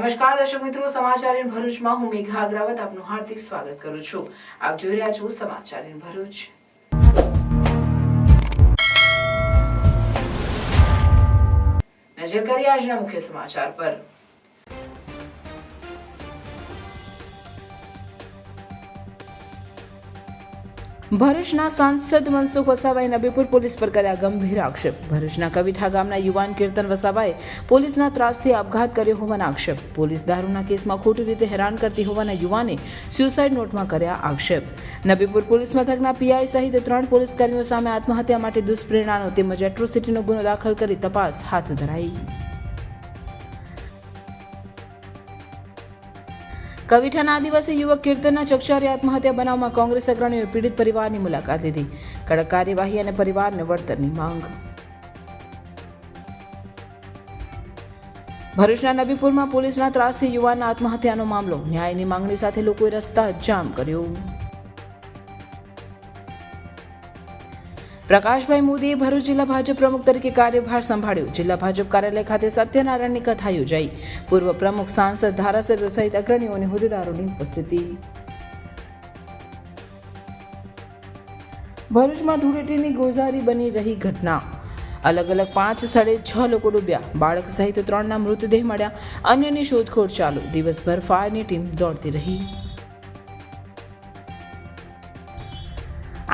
નમસ્કાર દર્શક મિત્રો, સમાચાર ઇન ભરૂચમાં હું મેઘા અગ્રવાલ આપનું હાર્દિક સ્વાગત કરું છું. આપ જોઈ રહ્યા છો સમાચાર ઇન ભરૂચ. નજર કરીએ આજના મુખ્ય સમાચાર પર. ભરૂચના સાંસદ મનસુખ વસાવાએ નબીપુર પોલીસ પર કર્યા ગંભીર આક્ષેપ. ભરૂચના કવિઠા ગામના યુવાન કીર્તન વસાવાએ પોલીસના ત્રાસથી આપઘાત કર્યો હોવાના આક્ષેપ. પોલીસ દારૂના કેસમાં ખોટી રીતે હેરાન કરતી હોવાના યુવાને સ્યુસાઇડ નોટમાં કર્યા આક્ષેપ. નબીપુર પોલીસ મથકના પીઆઈ સહિત 3 પોલીસકર્મીઓ સામે આત્મહત્યા માટે દુષ્પ્રેરણાનો તેમજ એટ્રોસિટીનો ગુનો દાખલ કરી તપાસ હાથ ધરાઈ. કવિઠાના આદિવાસી યુવક કીર્તનના ચકચારી આત્મહત્યા બનાવમાં કોંગ્રેસ અગ્રણીઓએ પીડિત પરિવારની મુલાકાત લીધી. કડક કાર્યવાહી અને પરિવારને વળતરની માંગ. ભરૂચના નબીપુરમાં પોલીસના ત્રાસથી યુવાનના આત્મહત્યાનો મામલો. ન્યાયની માંગણી સાથે લોકોએ રસ્તા જામ કર્યો. પ્રકાશભાઈ મોદીએ ભરૂચ જિલ્લા ભાજપ પ્રમુખ તરીકે કાર્યભાર સંભાળ્યો. જિલ્લા ભાજપ કાર્યાલય ખાતે સત્યનારાયણની કથા યોજાઈ. પૂર્વ પ્રમુખ, સાંસદ, ધારાસભ્યો સહિત અગ્રણીઓ અને હોદ્દેદારોની ઉપસ્થિતિ. ભરૂચમાં ધૂળેટીની ગોઝારી બની રહી ઘટના. અલગ અલગ 5 સ્થળે 6 લોકો ડૂબ્યા. બાળક સહિત 3ના મૃતદેહ મળ્યા. અન્યની શોધખોળ ચાલુ. દિવસભર ફાયરની ટીમ દોડતી રહી.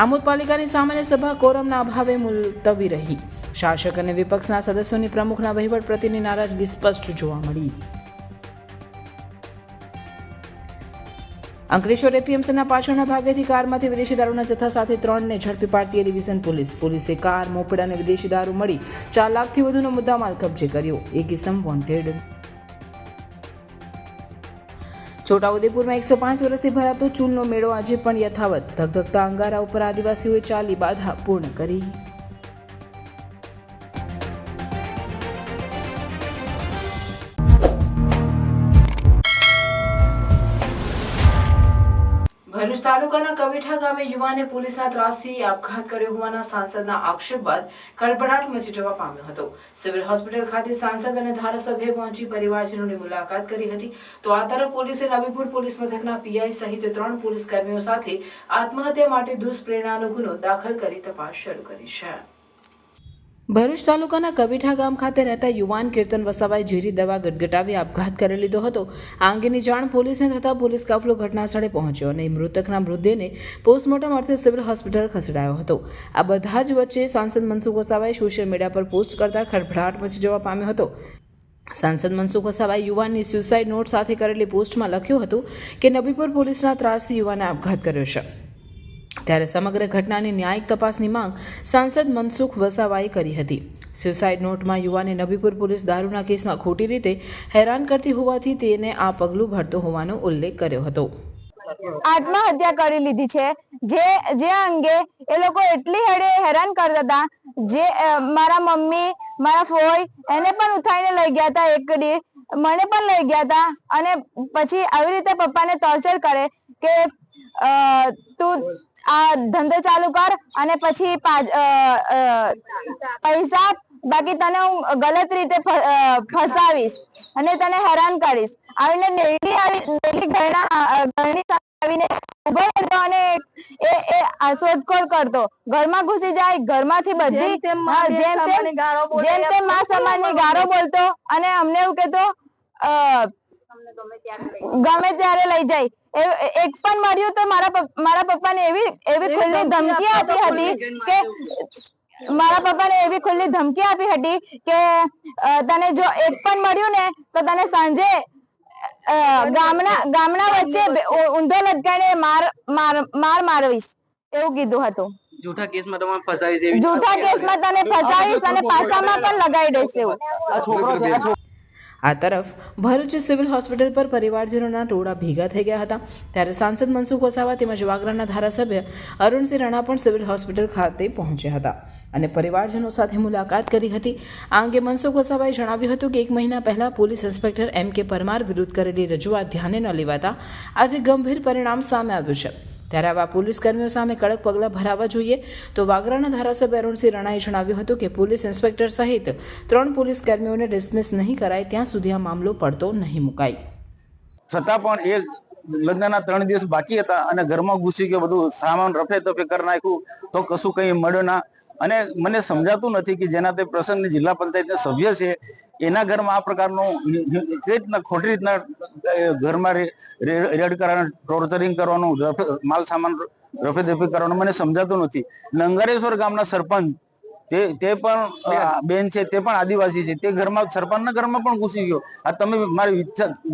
આમોદ પાલિકાની સામાન્ય સભા કોરમના અભાવે મુલતવી રહી. શાસક અને વિપક્ષના સદસ્યોની પ્રમુખના વહીવટ પ્રત્યેની નારાજગી સ્પષ્ટ જોવા મળી. અંકલેશ્વર એપીએમસીના પાછળના ભાગેથી કારમાંથી વિદેશી દારૂના જથ્થા સાથે 3ને ઝડપી પાડતી ડિવિઝન પોલીસ. પોલીસે કાર, મોપેડ અને વિદેશી દારૂ મળી 4 લાખથી વધુનો મુદ્દામાલ કબજે કર્યો. એક ઇસમ વોન્ટેડ. છોટાઉદેપુરમાં 105 વર્ષથી ભરાતો ચૂલનો મેળો આજે પણ યથાવત. ધગધગતા અંગારા ઉપર આદિવાસીઓએ ચાલી બાધા પૂર્ણ કરી. ભરૂચ તાલુકાના કવિઠા ગામે યુવાને પોલીસના ત્રાસથી આપઘાત કર્યો હોવાના સાંસદના આક્ષેપ બાદ ખળભળાટ મચી જવા પામ્યો હતો. સિવિલ હોસ્પિટલ ખાતે સાંસદ અને ધારાસભ્ય પહોંચી પરિવારજનોની મુલાકાત કરી હતી. તો આ તરફ પોલીસે નબીપુર પોલીસ મથકના પીઆઈ સહિત 3 પોલીસકર્મીઓ સાથે આત્મહત્યા માટે દુષ્પ્રેરણાનો ગુનો દાખલ કરી તપાસ શરૂ કરી છે. ભરૂચ તાલુકાના કવિઠા ગામ ખાતે રહેતા યુવાન કીર્તન વસાવાએ ઝેરી દવા ગટગટાવી આપઘાત કરી લીધો હતો. આ અંગેની જાણ પોલીસને થતાં પોલીસ કાફલો ઘટનાસ્થળે પહોંચ્યો અને મૃતકના મૃતદેહને પોસ્ટમોર્ટમ અર્થે સિવિલ હોસ્પિટલ ખસેડાયો હતો. આ બધા જ વચ્ચે સાંસદ મનસુખ વસાવાએ સોશિયલ મીડિયા પર પોસ્ટ કરતા ખળભળાટ મચી જવા પામ્યો હતો. સાંસદ મનસુખ વસાવાએ યુવાનની સ્યુસાઇડ નોટ સાથે કરેલી પોસ્ટમાં લખ્યું હતું કે નબીપુર પોલીસના ત્રાસથી યુવાને આપઘાત કર્યો છે. ત્યારે સમગ્ર ઘટનાની ન્યાયિક તપાસની માંગ સાંસદ મનસુખ વસાવાએ કરી હતી. સ્યુસાઇડ નોટમાં યુવાને નબીપુર પોલીસ દારૂના કેસમાં ખોટી રીતે હેરાન કરતી હોવાથી તેને આ પગલું ભરતો હોવાનો ઉલ્લેખ કર્યો હતો. આત્મહત્યા કરી લીધી છે. જે અંગે એ લોકો એટલી હદે હેરાન કરતા હતા. જે મારા મમ્મી, મારા ફોઈ એને પણ ઉઠાઈને લઈ ગયા હતા. એક દી મને પણ લઈ ગયા હતા અને પછી આવી રીતે પપ્પાને ટોર્ચર કરે કે તું આ ધંધો ચાલુ કર અને પછી પૈસા બાકી તને હું ગલત રીતે ફસાવીશ અને તને હેરાન કરીશ. આવીને ડેલી ઘરની આવીને ઉભો રહેતો અને એ શોધખોળ કરતો. ઘરમાં ઘૂસી જાય, ઘરમાંથી બધી જેમ તેમ મા સમાનની ગાળો બોલતો અને અમને એવું કહેતો ગમે ત્યારે લઈ જાય. એક પણ મળ્યું તો મારા પપ્પાને એવી ખુલ્લી ધમકી આપી હતી કે તને જો એક પણ મળ્યું ને તો તને સાંજે ગામના વચ્ચે ઊંધો લટકાઈને મારવીશ એવું કીધું હતું. જૂઠા કેસમાં તને ફસાવીશ અને પાસામાં પણ લગાવી દઈશ એવું. આ તરફ ભરૂચ સિવિલ હોસ્પિટલ પર પરિવારજનોના ટોળા ભેગા થઈ ગયા હતા. ત્યારે સાંસદ મનસુખ વસાવા તેમજ વાગરાના ધારાસભ્ય અરુણસિંહ રાણા પણ સિવિલ હોસ્પિટલ ખાતે પહોંચ્યા હતા અને પરિવારજનો સાથે મુલાકાત કરી હતી. આ અંગે મનસુખ વસાવાએ જણાવ્યું હતું કે 1 મહિના પહેલા પોલીસ ઇન્સ્પેક્ટર M.K. પરમાર વિરુદ્ધ કરેલી રજૂઆત ધ્યાને ન લેવાતા આજે ગંભીર પરિણામ સામે આવ્યું છે. ત્યારે આવા પોલીસ કર્મીઓ સામે કડક પગલાં ભરાવા જોઈએ. તો વાગરાના ધારાસભ્ય અરુણસિંહ રણાએ જણાવ્યું હતું કે પોલીસ ઇન્સ્પેક્ટર સહિત 3 પોલીસ કર્મીઓને ડિસમિસ નહીં કરાય ત્યાં સુધી આ મામલો પડતો નહીં મુકાય. છતાં પણ એ લગ્નના 3 દિવસ બાકી હતા અને ઘરમાં ઘૂસી ગયો, બધું સામાન રફે તફે કરી નાખ્યું, તો કશું કંઈ મળ્યો ના. અને મને સમજાતું નથી કે જેના તે પ્રસંગની જિલ્લા પંચાયતના સભ્ય છે એના ઘરમાં આ પ્રકારનું કઈ રીતના ખોટી રીતના ઘરમાં રેડ કરવાનું, ટોર્ચરિંગ કરવાનું, માલ સામાન રફે દફે કરવાનું મને સમજાતું નથી. નંગારેશ્વર ગામના સરપંચ તે પણ બેન છે, તે પણ આદિવાસી છે, તે ઘરમાં સરપંચના ઘરમાં પણ ઘૂસી ગયો. આ તમે મારે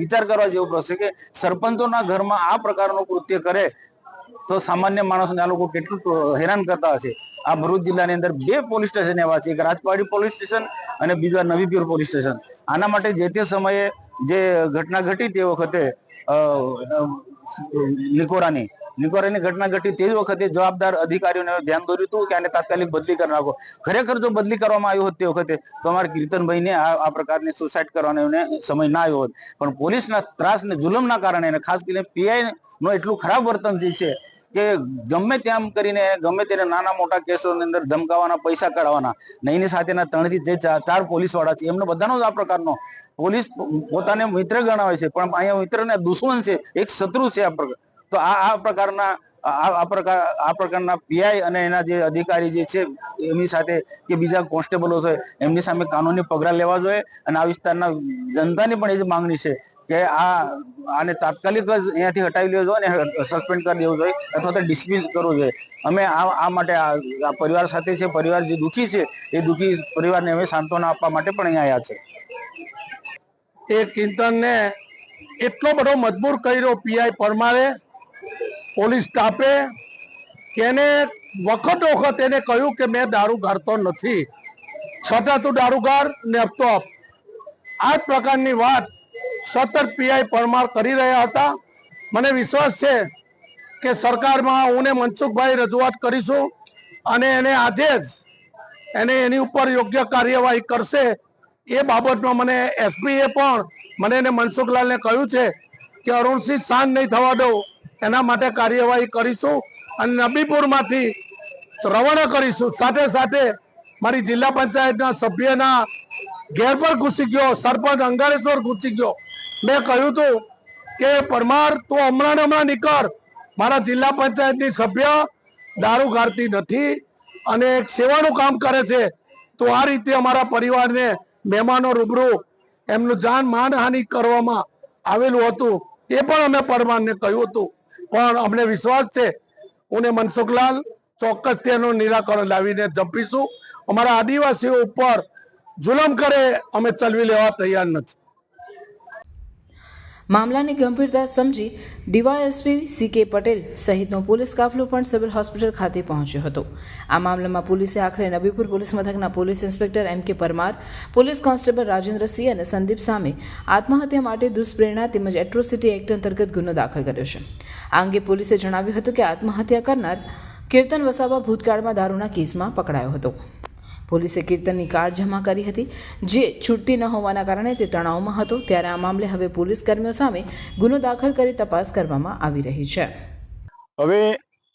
વિચાર કરવા જેવું પડશે કે સરપંચોના ઘરમાં આ પ્રકારનું કૃત્ય કરે તો સામાન્ય માણસને આ લોકો કેટલું હેરાન કરતા હશે. આ ભરૂચ જિલ્લાની અંદર 2 પોલીસ સ્ટેશન એવા છે, એક રાજપાડી પોલીસ સ્ટેશન અને બીજા નવીપુર પોલીસ સ્ટેશન. આના માટે જે તે સમયે જે ઘટના ઘટી તે વખતે નિકોરાની ઘટના ઘટી તે જ વખતે જવાબદાર અધિકારીઓને ધ્યાન દોર્યું હતું કે આને તાત્કાલિક બદલી કરી નાખો. ખરેખર જો બદલી કરવામાં આવ્યો હોત તે વખતે તો અમારા કીર્તનભાઈને આ પ્રકારની સુસાઇડ કરવાનો સમય ના આવ્યો હોત. પણ પોલીસના ત્રાસ ને જુલમના કારણે ખાસ કરીને પીઆઈ નો એટલું ખરાબ વર્તન છે કે ગમે તેમ કરીને ગમે તેને નાના મોટા કેસોની અંદર ધમકાવાના, પૈસા કાઢવાના. એની સાથેના 3 થી 4 પોલીસ વાળા છે, એમનો બધાનો જ આ પ્રકારનો પોલીસ પોતાને મિત્ર ગણાવે છે પણ અહીંયા મિત્રને દુશ્મન છે, એક શત્રુ છે. તો આ પ્રકારના પીઆઈ અને એના જે અધિકારી જે છે એમની સાથે કે બીજા કોન્સ્ટેબલો છે એમની સામે કાનૂની પગલાં લેવા જોઈએ. અને આ વિસ્તારના જનતાની પણ એ જ માંગણી છે કે આને તાત્કાલિક જ અહીંયાથી હટાવી લેવો જોઈએ અને સસ્પેન્ડ કરી દેવું જોઈએ અથવા તો ડિસમિસ કરવું જોઈએ. અમે આ માટે આ પરિવાર સાથે છે, પરિવાર જે દુઃખી છે એ દુઃખી પરિવારને અમે સાંત્વના આપવા માટે પણ અહીંયા આવ્યા છે. એ કીર્તનને એટલો બધો મજબૂર કર્યો પીઆઈ પરમારે, પોલીસ સ્ટાફે, કે એને વખત એને કહ્યું કે મેં દારૂ ગાળતો નથી, છતાં તું દારૂ ગાળ ને આપતો આપ. આ જ પ્રકારની વાત સતત પીઆઈ પરમાર કરી રહ્યા હતા. મને વિશ્વાસ છે કે સરકારમાં હું ને મનસુખભાઈ રજૂઆત કરીશું અને એને આજે જ એની ઉપર યોગ્ય કાર્યવાહી કરશે. એ બાબતમાં મને એસપીએ પણ મને એને મનસુખલાલને કહ્યું છે કે અરુણસિંહ શાંત નહીં થવા દો, એના માટે કાર્યવાહી કરીશું અને નબીપુરમાંથી રવાના કરીશું. સાથે સાથે મારી જિલ્લા પંચાયતના સભ્યના ઘેર પર ઘૂસી ગયો, સરપંચ અંગારેશ્વર ઘૂસી ગયો. મેં કહ્યું હતું કે પરમાર તું હમણાં નીકળ, મારા જિલ્લા પંચાયતની સભ્ય દારૂ ગાળતી નથી અને એક સેવાનું કામ કરે છે. તો આ રીતે અમારા પરિવારને મહેમાનો રૂબરૂ એમનું જાન માનહાનિ કરવામાં આવેલું હતું, એ પણ અમે પરમારને કહ્યું હતું. પણ અમને વિશ્વાસ છે હું ને મનસુખલાલ ચોક્કસ તેનું નિરાકરણ લાવીને જપીશું. અમારા આદિવાસીઓ ઉપર જુલમ કરે અમે ચલવી લેવા તૈયાર નથી. મામલાની ગંભીરતા સમજી ડીવાયએસપી CK પટેલ સહિતનો પોલીસ કાફલો પણ સિવિલ હોસ્પિટલ ખાતે પહોંચ્યો હતો. આ મામલામાં પોલીસે આખરે નબીપુર પોલીસ મથકના police inspector MK Parmar, police constable Rajendrasinh અને સંદીપ સામે આત્મહત્યા માટે દુષ્પ્રેરણા તેમજ એટ્રોસિટી એક્ટ અંતર્ગત ગુનો દાખલ કર્યો છે. આ અંગે પોલીસે જણાવ્યું હતું કે આત્મહત્યા કરનાર કીર્તન વસાવા ભૂતકાળમાં દારૂના કેસમાં પકડાયો હતો. પોલીસે કીર્તનની કાર જમા કરી હતી, જે છૂટતી ન હોવાના કારણે તે તણાવમાં હતો. ત્યારે આ મામલે હવે પોલીસ કર્મીઓ સામે ગુનો દાખલ કરી તપાસ કરવામાં આવી રહી છે. હવે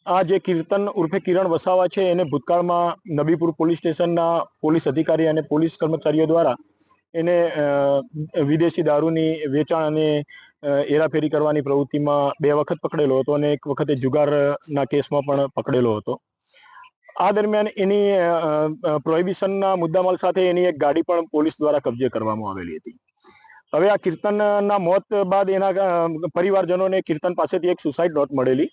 આ જે કીર્તન ઉર્ફે કિરણ વસાવા છે એને ભૂતકાળમાં નબીપુર પોલીસ સ્ટેશનના પોલીસ અધિકારી અને પોલીસ કર્મચારીઓ દ્વારા એને વિદેશી દારૂની વેચાણ અને હેરાફેરી કરવાની પ્રવૃત્તિમાં 2 વખત પકડેલો હતો અને એક વખતે જુગારના કેસમાં પણ પકડેલો હતો. આ દરમિયાન એની પ્રોહિબિશનના મુદ્દામાલ સાથે એની એક ગાડી પણ પોલીસ દ્વારા કબજે કરવામાં આવેલી હતી. હવે આ કીર્તનના મોત બાદ એના પરિવારજનોને કીર્તન પાસેથી એક સુસાઇડ નોટ મળેલી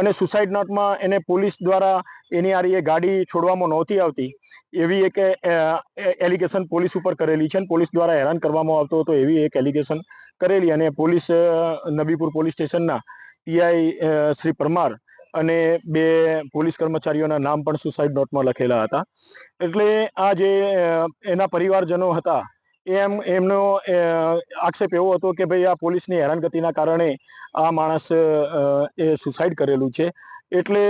અને સુસાઇડ નોટમાં એને પોલીસ દ્વારા એની આ ગાડી છોડવામાં નહોતી આવતી એવી એક એલિગેશન પોલીસ ઉપર કરેલી છે અને પોલીસ દ્વારા હેરાન કરવામાં આવતો હતો એવી એક એલિગેશન કરેલી. અને પોલીસ નબીપુર પોલીસ સ્ટેશનના પીઆઈ શ્રી પરમાર અને 2 પોલીસ કર્મચારીઓના નામ પણ સુસાઇડ નોટમાં લખેલા હતા. એટલે આ જે એના પરિવારજનો હતા એમનો આક્ષેપ એવો હતો કે ભાઈ આ પોલીસની હેરાનગતિના કારણે આ માણસ એ સુસાઇડ કરેલું છે. એટલે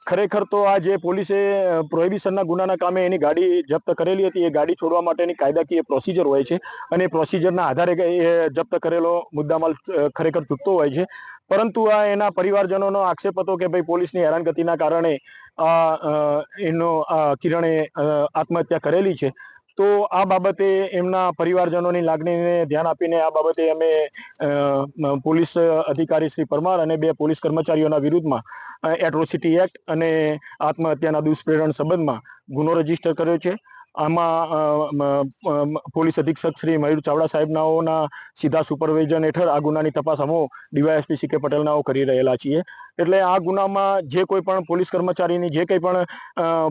ખરેખર તો આ જે પોલીસે પ્રોહિબિશનના ગુનાના કામે એની ગાડી જપ્ત કરેલી હતી, એ ગાડી છોડવા માટેની કાયદાકીય પ્રોસિજર હોય છે અને પ્રોસિજરના આધારે એ જપ્ત કરેલો મુદ્દામાલ ખરેખર છૂટતો હોય છે. પરંતુ આ એના પરિવારજનોનો આક્ષેપ હતો કે ભાઈ પોલીસની હેરાનગતિના કારણે કિરણે આત્મહત્યા કરેલી છે. તો આ બાબતે એમના પરિવારજનોની લાગણીને ધ્યાન આપીને આ બાબતે અમે પોલીસ અધિકારી શ્રી પરમાર અને 2 પોલીસ કર્મચારીઓના વિરુદ્ધમાં એટ્રોસિટી એક્ટ અને આત્મહત્યાના દુષ્પ્રેરણ સંબંધમાં ગુનો રજીસ્ટર કર્યો છે. આમાં પોલીસ અધિક્ષક શ્રી મયુર ચાવડા સાહેબનાઓના સીધા સુપરવિઝન હેઠળ આ ગુનાની તપાસ અમે ડીવાયએસપી સી કે પટેલનાઓ કરી રહેલા છીએ. એટલે આ ગુનામાં જે કોઈ પણ પોલીસ કર્મચારીની જે કંઈ પણ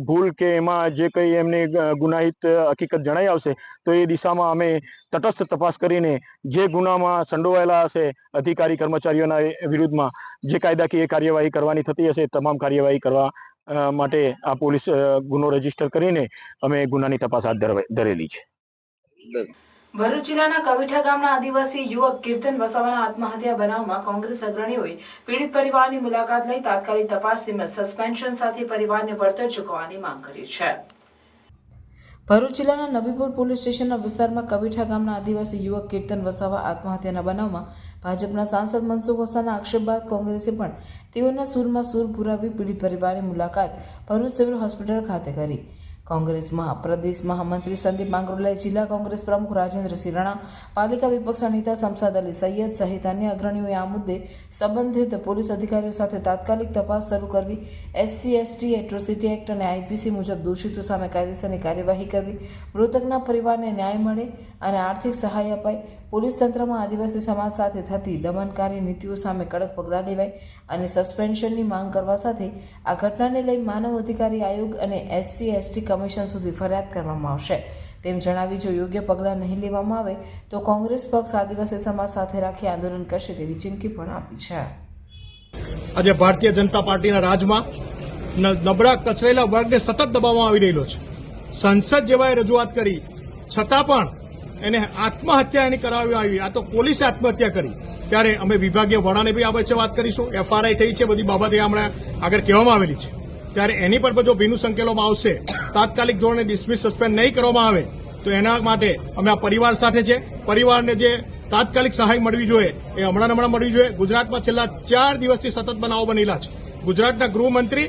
ભૂલ કે એમાં જે કંઈ એમની ગુનાહિત હકીકત જણાઈ આવશે તો એ દિશામાં અમે તટસ્થ તપાસ કરીને જે ગુનામાં સંડોવાયેલા હશે અધિકારી કર્મચારીઓના વિરુદ્ધમાં જે કાયદાકીય કાર્યવાહી કરવાની થતી હશે તમામ કાર્યવાહી કરવા માટે આ પોલીસ ગુનો રજીસ્ટર કરીને અમે ગુનાની તપાસ હાથ ધરેલી છે. ભરૂચ જિલ્લાના કવિઠા ગામના આદિવાસી યુવક કીર્તન વસાવાના આત્મહત્યા બનાવમાં કોંગ્રેસ અગ્રણીઓએ પીડિત પરિવારની મુલાકાત લઈ તાત્કાલિક તપાસ તેમજ સસ્પેન્શન સાથે પરિવારને વળતર ચૂકવવાની માંગ કરી છે. ભરૂચ જિલ્લાના નબીપુર પોલીસ સ્ટેશનના વિસ્તારમાં કવિઠા ગામના આદિવાસી યુવક કીર્તન વસાવા આત્મહત્યાના બનાવમાં ભાજપના સાંસદ મનસુખ વસાવાના આક્ષેપ બાદ કોંગ્રેસે પણ તેઓના સૂરમાં સૂર પુરાવી પીડિત પરિવારની મુલાકાત ભરૂચ સિવિલ હોસ્પિટલ ખાતે કરી. કોંગ્રેસ પ્રદેશ મહામંત્રી સંદીપ માંગરોલાએ, જિલ્લા કોંગ્રેસ પ્રમુખ રાજેન્દ્રસિંહ રણા, પાલિકા વિપક્ષના નેતા શમશાદ અલી સૈયદ સહિત અન્ય અગ્રણીઓએ આ મુદ્દે સંબંધિત પોલીસ અધિકારીઓ સાથે તાત્કાલિક તપાસ શરૂ કરવી, SC/ST એટ્રોસિટી એક્ટ અને IPC મુજબ દોષિતો સામે કાયદેસરની કાર્યવાહી કરવી, મૃતકના પરિવારને ન્યાય મળે અને આર્થિક સહાય અપાય, પોલીસ તંત્રમાં આદિવાસી સમાજ સાથે થતી દમનકારી નીતિઓ સામે કડક પગલાં લેવાય અને સસ્પેન્શનની માંગ કરવા સાથે આ ઘટનાને લઈ માનવ અધિકારી આયોગ અને SC/ST કમિશન સુધી ફરિયાદ કરવામાં આવશે તેમ જણાવી જો યોગ્ય પગલાં નહીં લેવામાં આવે તો કોંગ્રેસ પક્ષ આદિવાસી સમાજ સાથે રાખી આંદોલન કરશે તેવી ચીમકી પણ આપી છે. આજે ભારતીય જનતા પાર્ટીના રાજમાં નબળા કચરેલા વર્ગને સતત દબાવવામાં આવી રહેલો છે. સંસદ જેવાએ રજૂઆત કરી છતાં પણ એને આત્મહત્યા એની કરાવવામાં આવી. આ તો પોલીસે આત્મહત્યા કરી. ત્યારે અમે વિભાગીય વડાને બી આ વચ્ચે વાત કરીશું. FRI થઈ છે, બધી બાબતે હમણાં આગળ કહેવામાં આવેલી છે. ત્યારે એની પર જો ભીનું સંકેલવામાં આવશે, તાત્કાલિક ધોરણે ડિસમિસ સસ્પેન્ડ નહીં કરવામાં આવે તો એના માટે અમે આ પરિવાર સાથે છે. પરિવારને જે તાત્કાલિક સહાય મળવી જોઈએ એ હમણાં મળવી જોઈએ. ગુજરાતમાં છેલ્લા 4 દિવસથી સતત બનાવો બનેલા છે. ગુજરાતના ગૃહમંત્રી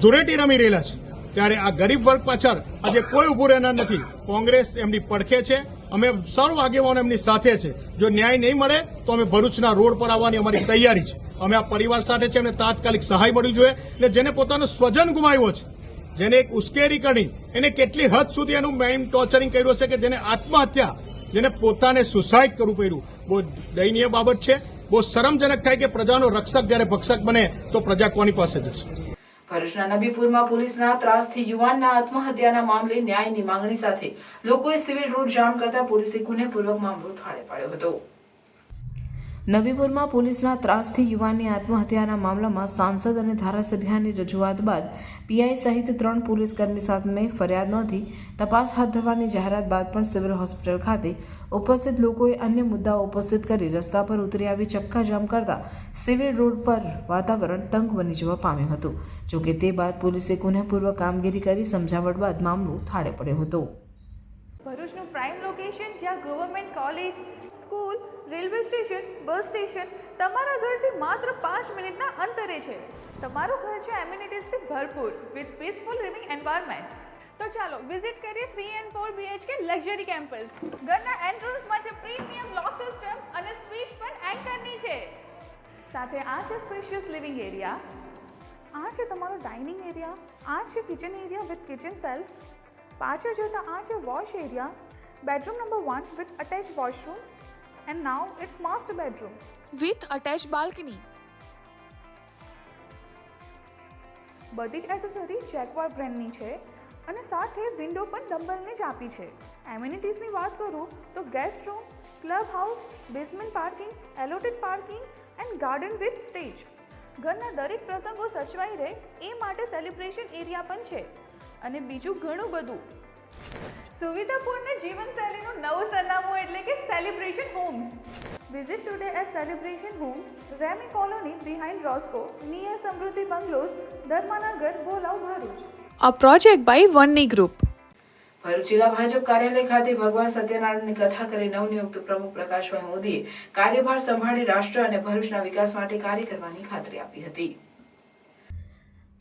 ધૂળેટી રમી રહેલા છે. ત્યારે આ ગરીબ વર્ગ પાછળ આજે કોઈ ઉભું રહેનાર નથી. કોંગ્રેસ એમની પડખે છે. અમે સર્વ આગેવાનો એમની સાથે છે. જો ન્યાય નહીં મળે તો અમે ભરૂચના રોડ પર આવવાની અમારી તૈયારી છે. અમે આ પરિવાર સાથે છે. એમને તાત્કાલિક સહાય મળવી જોઈએ અને જેને પોતાનો સ્વજન ગુમાવ્યો છે, જેને એક ઉશ્કેરી કરી, એને કેટલી હદ સુધી એનું માઇન્ડ ટોર્ચરિંગ કર્યું છે કે જેને આત્મહત્યા, જેને પોતાને સુસાઇડ કરવું પડ્યું. બહુ દયનીય બાબત છે. બહુ શરમજનક થાય કે પ્રજાનો રક્ષક જ્યારે ભક્ષક બને તો પ્રજા કોની પાસે જશે. ભરૂચના નબીપુરમાં પોલીસના ત્રાસથી યુવાનના આત્મહત્યાના મામલે ન્યાયની માંગણી સાથે લોકોએ સિવિલ રોડ જામ કરતા પોલીસે ગુનેપૂર્વક મામલો થાળે પાડ્યો હતો. નબીપુરમાં પોલીસના ત્રાસથી યુવાનની આત્મહત્યાના મામલામાં સાંસદ અને ધારાસભ્યની રજૂઆત બાદ PI સહિત 3 પોલીસકર્મી સામે ફરિયાદ નોંધી તપાસ હાથ ધરવાની જાહેરાત બાદ પણ સિવિલ હોસ્પિટલ ખાતે ઉપસ્થિત લોકોએ અન્ય મુદ્દાઓ ઉપસ્થિત કરી રસ્તા પર ઉતરી આવી ચક્કાજામ કરતા સિવિલ રોડ પર વાતાવરણ તંગ બની જવા પામ્યું હતું. જોકે તે બાદ પોલીસે ગુનેપૂર્વક કામગીરી કરી સમજાવટ બાદ મામલો થાળે પડ્યો હતો. ભરૂચનું પ્રાઇમ લોકેશન જ્યાં government college, school, railway station, bus station તમારા ઘરથી માત્ર 5 મિનિટના અંતરે છે. તમારું ઘર છે એમ્યુનિટીઝથી ભરપૂર વિથ પીસફુલ લિવિંગ એન્વાયરમેન્ટ. તો ચાલો વિઝિટ કરીએ 3 and 4 BHK લક્ઝરી કેમ્પસ. ઘરના એન્ટ્રન્સમાં છે પ્રીમિયમ લોક સિસ્ટમ અને સ્વિચ પણ એન્કરની છે. સાથે આ છે સ્પેશિયસ લિવિંગ એરિયા, આ છે તમારો ડાઇનિંગ એરિયા, આ છે kitchen area with kitchen self. પાછળ જોતા આ છે wash area, bedroom number 1 with attached washroom and now it's master bedroom with attached balcony. બધી જ એસેસરી જેક્વાર બ્રાન્ડની છે અને સાથે વિન્ડો પણ ડમ્બલની જ આપી છે. એમ્યુનિટીઝની વાત કરું તો guest room, club house, basement parking, allotted parking and garden with stage. ઘરના દરેક પ્રસંગો સચવાઈ રહે એ માટે સેલિબ્રેશન એરિયા પણ છે અને બીજું ઘણું બધું. સુવિધાપૂર્ણ જીવનશૈલીનું નવું સરનામું એટલે કે Celebration Homes. Visit today at Celebration Homes, Remy Colony behind Roscoe, near Samruddhi Bungalows, Dharmanagar, Bolau, Bharuch. A project by Vanni Group. Bharuch જિલ્લા ભાજપ કાર્યાલય ખાતે ભગવાન સત્યનારાયણની કથા કરી નવનિયુક્ત પ્રમુખ પ્રકાશભાઈ મોદીએ કાર્યભાર સંભાળી રાષ્ટ્ર અને ભરૂચના વિકાસ માટે કાર્ય કરવાની ખાતરી આપી હતી.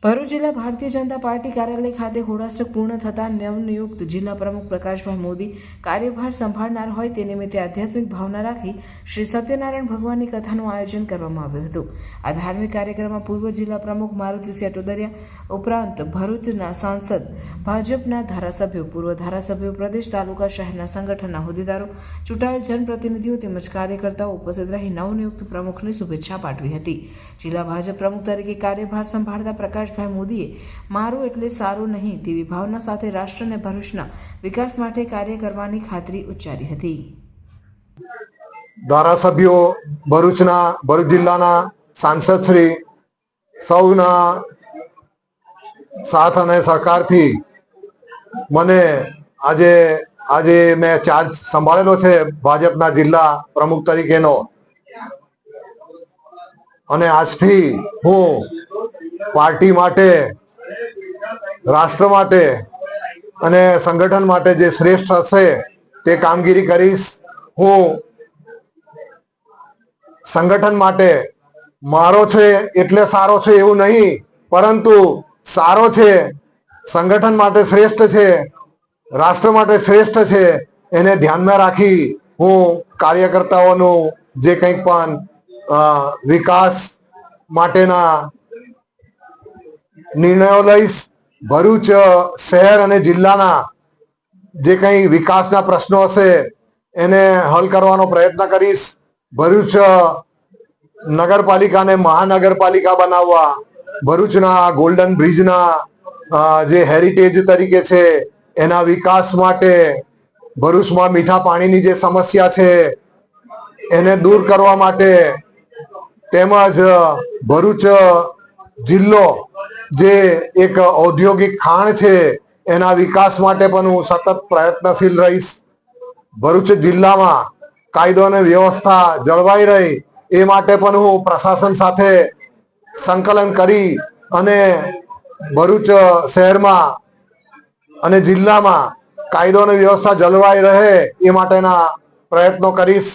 ભરૂચ જિલ્લા ભારતીય જનતા પાર્ટી કાર્યાલય ખાતે હોળાષ્ટક પૂર્ણ થતા નવનિયુક્ત જિલ્લા પ્રમુખ પ્રકાશભાઈ મોદી કાર્યભાર સંભાળનાર હોય તે નિમિત્તે આધ્યાત્મિક ભાવના રાખી શ્રી સત્યનારાયણ ભગવાનની કથાનું આયોજન કરવામાં આવ્યું હતું. આ ધાર્મિક કાર્યક્રમમાં પૂર્વ જિલ્લા પ્રમુખ મારુતિસિંહ ટોદરિયા ઉપરાંત ભરૂચના સાંસદ, ભાજપના ધારાસભ્યો, પૂર્વ ધારાસભ્યો, પ્રદેશ, તાલુકા, શહેરના સંગઠનના હોદ્દેદારો, ચૂંટાયેલ જનપ્રતિનિધિઓ તેમજ કાર્યકર્તાઓ ઉપસ્થિત રહી નવનિયુક્ત પ્રમુખને શુભેચ્છા પાઠવી હતી. જિલ્લા ભાજપ પ્રમુખ તરીકે કાર્યભાર સંભાળતા પ્રકાશભાઈ મોદીએ મારું એટલે સારું નહીં તેવી ભાવના સાથે રાષ્ટ્ર અને ભરૂચના વિકાસ માટે કાર્ય કરવાની ખાતરી ઉચ્ચારી હતી. ધારાસભ્યો, ભરૂચ જિલ્લાના સાંસદ શ્રી સૌના સાથ અને સહકારથી મને આજે મેં ચાર્જ સંભાળેલો છે ભાજપના જિલ્લા પ્રમુખ તરીકેનો, અને આજથી હું પાર્ટી માટે, રાષ્ટ્ર માટે અને સંગઠન માટે જે શ્રેષ્ઠ હશે તે કામગીરી કરીશ. હું સંગઠન માટે મારો છે એટલે સારો છે એવું નહીં, પરંતુ સારો છે, સંગઠન માટે શ્રેષ્ઠ છે, રાષ્ટ્ર માટે શ્રેષ્ઠ છે, એને ધ્યાનમાં રાખી હું કાર્યકર્તાઓનું જે કંઈક પણ વિકાસ માટેના નિર્ણયો લઈશ. ભરૂચ શહેર અને જિલ્લાના જે કંઈ વિકાસના પ્રશ્નો હશે એને હલ કરવાનો પ્રયત્ન કરીશ. ભરૂચ નગરપાલિકાને મહાનગરપાલિકા બનાવવા, ભરૂચના ગોલ્ડન બ્રિજના જે હેરિટેજ તરીકે છે એના વિકાસ માટે, ભરૂચમાં મીઠા પાણીની જે સમસ્યા છે એને દૂર કરવા માટે, તેમજ ભરૂચ જિલ્લો જે એક ઔદ્યોગિક ખાણ છે એના વિકાસ માટે પણ હું સતત પ્રયત્નશીલ રહીશ. ભરૂચ જિલ્લામાં કાયદો અને વ્યવસ્થા જળવાઈ રહે એ માટે પણ હું પ્રશાસન સાથે સંકલન કરી અને ભરૂચ શહેરમાં અને જિલ્લામાં કાયદો અને વ્યવસ્થા જળવાઈ રહે એ માટેના પ્રયત્નો કરીશ.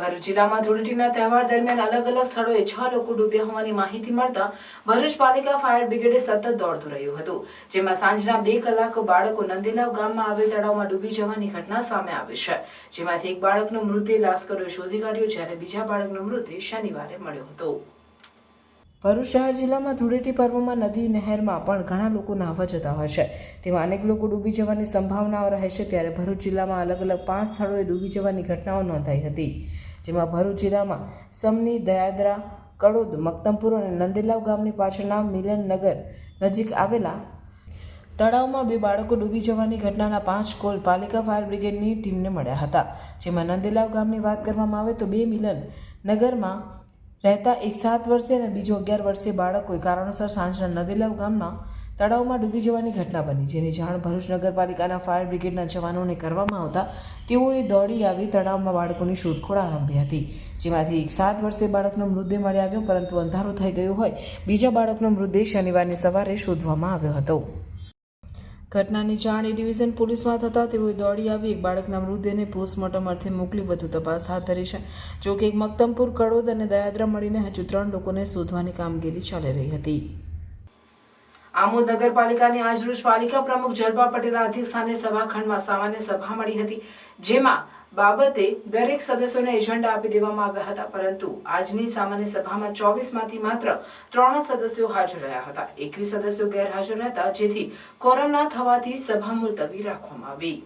ભરૂચ જિલ્લામાં ધૂળેટીના તહેવાર દરમિયાન અલગ અલગ સ્થળોએ 6 લોકો ડૂબ્યા હોવાની માહિતી મળતા ભરૂચ પાલિકા ફાયર બ્રિગેડે સતત દોડતું રહ્યું હતું. જેમાં સાંજના 2 કલાક બાળકો નંદીલાવ ગામમાં આવેલ તળાવમાં ડૂબી જવાની ઘટના સામે આવી છે. જેમાંથી એક બાળકનો મૃતદેહ લાશ્કરોએ શોધી કાઢ્યો, જ્યારે બીજા બાળકનો મૃતદેહ શનિવારે મળ્યો હતો. ભરૂચ શહેર જિલ્લામાં ધૂળેટી પર્વમાં નદી, નહેરમાં પણ ઘણા લોકો નાહવા જતા હોય છે. તેમાં અનેક લોકો ડૂબી જવાની સંભાવનાઓ રહે છે. ત્યારે ભરૂચ જિલ્લામાં અલગ અલગ 5 સ્થળોએ ડૂબી જવાની ઘટનાઓ નોંધાઈ હતી. જેમાં ભરૂચ જિલ્લામાં સમની, દયાદરા, કડોદ, મક્તમપુર અને નંદેલાવ ગામની પાછળના મિલનનગર નજીક આવેલા તળાવમાં 2 બાળકો ડૂબી જવાની ઘટનાના 5 કોલ પાલિકા ફાયર બ્રિગેડની ટીમને મળ્યા હતા. જેમાં નંદેલાવ ગામની વાત કરવામાં આવે તો 2 મિલનનગરમાં રહેતા એક 7 વર્ષીય અને બીજો 11 વર્ષીય બાળકોએ કારણોસર સાંજના નંદેલાવ ગામમાં તળાવમાં ડૂબી જવાની ઘટના બની, જેની જાણ ભરૂચ નગરપાલિકાના ફાયર બ્રિગેડના જવાનોને કરવામાં આવતા તેઓએ દોડી આવી તળાવમાં બાળકોની શોધખોળ આરંભી હતી. જેમાંથી એક 7 વર્ષીય બાળકનો મૃતદેહ મળી આવ્યો, પરંતુ અંધારું થઈ ગયું હોય બીજા બાળકનો મૃતદેહ શનિવારની સવારે શોધવામાં આવ્યો હતો. ઘટનાની જાણ એ ડિવિઝન પોલીસમાં થતાં તેઓએ દોડી આવી એક બાળકના મૃતદેહને પોસ્ટમોર્ટમ અર્થે મોકલી વધુ તપાસ હાથ ધરી છે. જોકે એક મક્તમપુર, કડોદ અને દયાદરા મળીને હજુ 3 લોકોને શોધવાની કામગીરી ચાલી રહી હતી. આમોદ નગરપાલિકાની આજરોજ પાલિકા પ્રમુખ જલપા પટેલના અધ્યક્ષસ્થાને સભાખંડમાં સામાન્ય સભા મળી હતી, જેમાં બાબતે દરેક સદસ્યોને એજન્ડા આપી દેવામાં આવ્યા હતા, પરંતુ આજની સામાન્ય સભામાં 24 માંથી માત્ર 3 સદસ્યો હાજર રહ્યા હતા. 21 સદસ્યો ગેરહાજર હતા, જેથી કોરમ ના થવાથી સભા મુલતવી રાખવામાં આવી.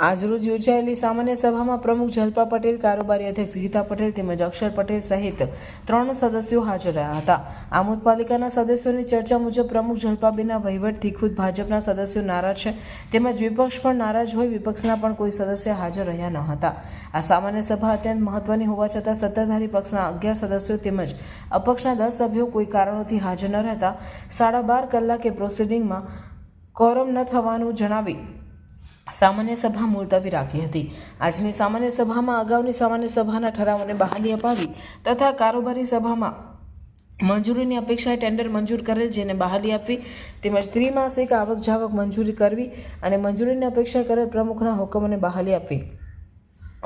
આજરોજ યોજાયેલી સામાન્ય સભામાં પ્રમુખ જલપા પટેલ, કારોબારી અધ્યક્ષ ગીતા પટેલ તેમજ અક્ષર પટેલ સહિત 3 સદસ્યો હાજર રહ્યા હતા. આમોદ પાલિકાના સદસ્યોની ચર્ચા મુજબ પ્રમુખ જલપાબેનના વહીવટથી ખુદ ભાજપના સદસ્યો નારાજ છે, તેમજ વિપક્ષ પણ નારાજ હોય. વિપક્ષના પણ કોઈ સદસ્ય હાજર રહ્યા ન હતા. આ સામાન્ય સભા અત્યંત મહત્વની હોવા છતાં સત્તાધારી પક્ષના 11 સદસ્યો તેમજ અપક્ષના 10 સભ્યો કોઈ કારણોથી હાજર ન રહેતા 12.5 કલાકે પ્રોસિડિંગમાં કોરમ ન થવાનું જણાવી સામાન્ય સભા મુલતવી રાખી હતી. આજની સામાન્ય સભામાં અગાઉની સામાન્ય સભાના ઠરાવોને બહાલી અપાવી તથા કારોબારી સભામાં મંજૂરીની અપેક્ષાએ ટેન્ડર મંજૂર કરેલ, જેને બહાલી આપવી તેમજ ત્રિમાસિક આવક જાવક મંજૂરી કરવી અને મંજૂરીની અપેક્ષા કરેલ પ્રમુખના હુકમોને બહાલી આપવી.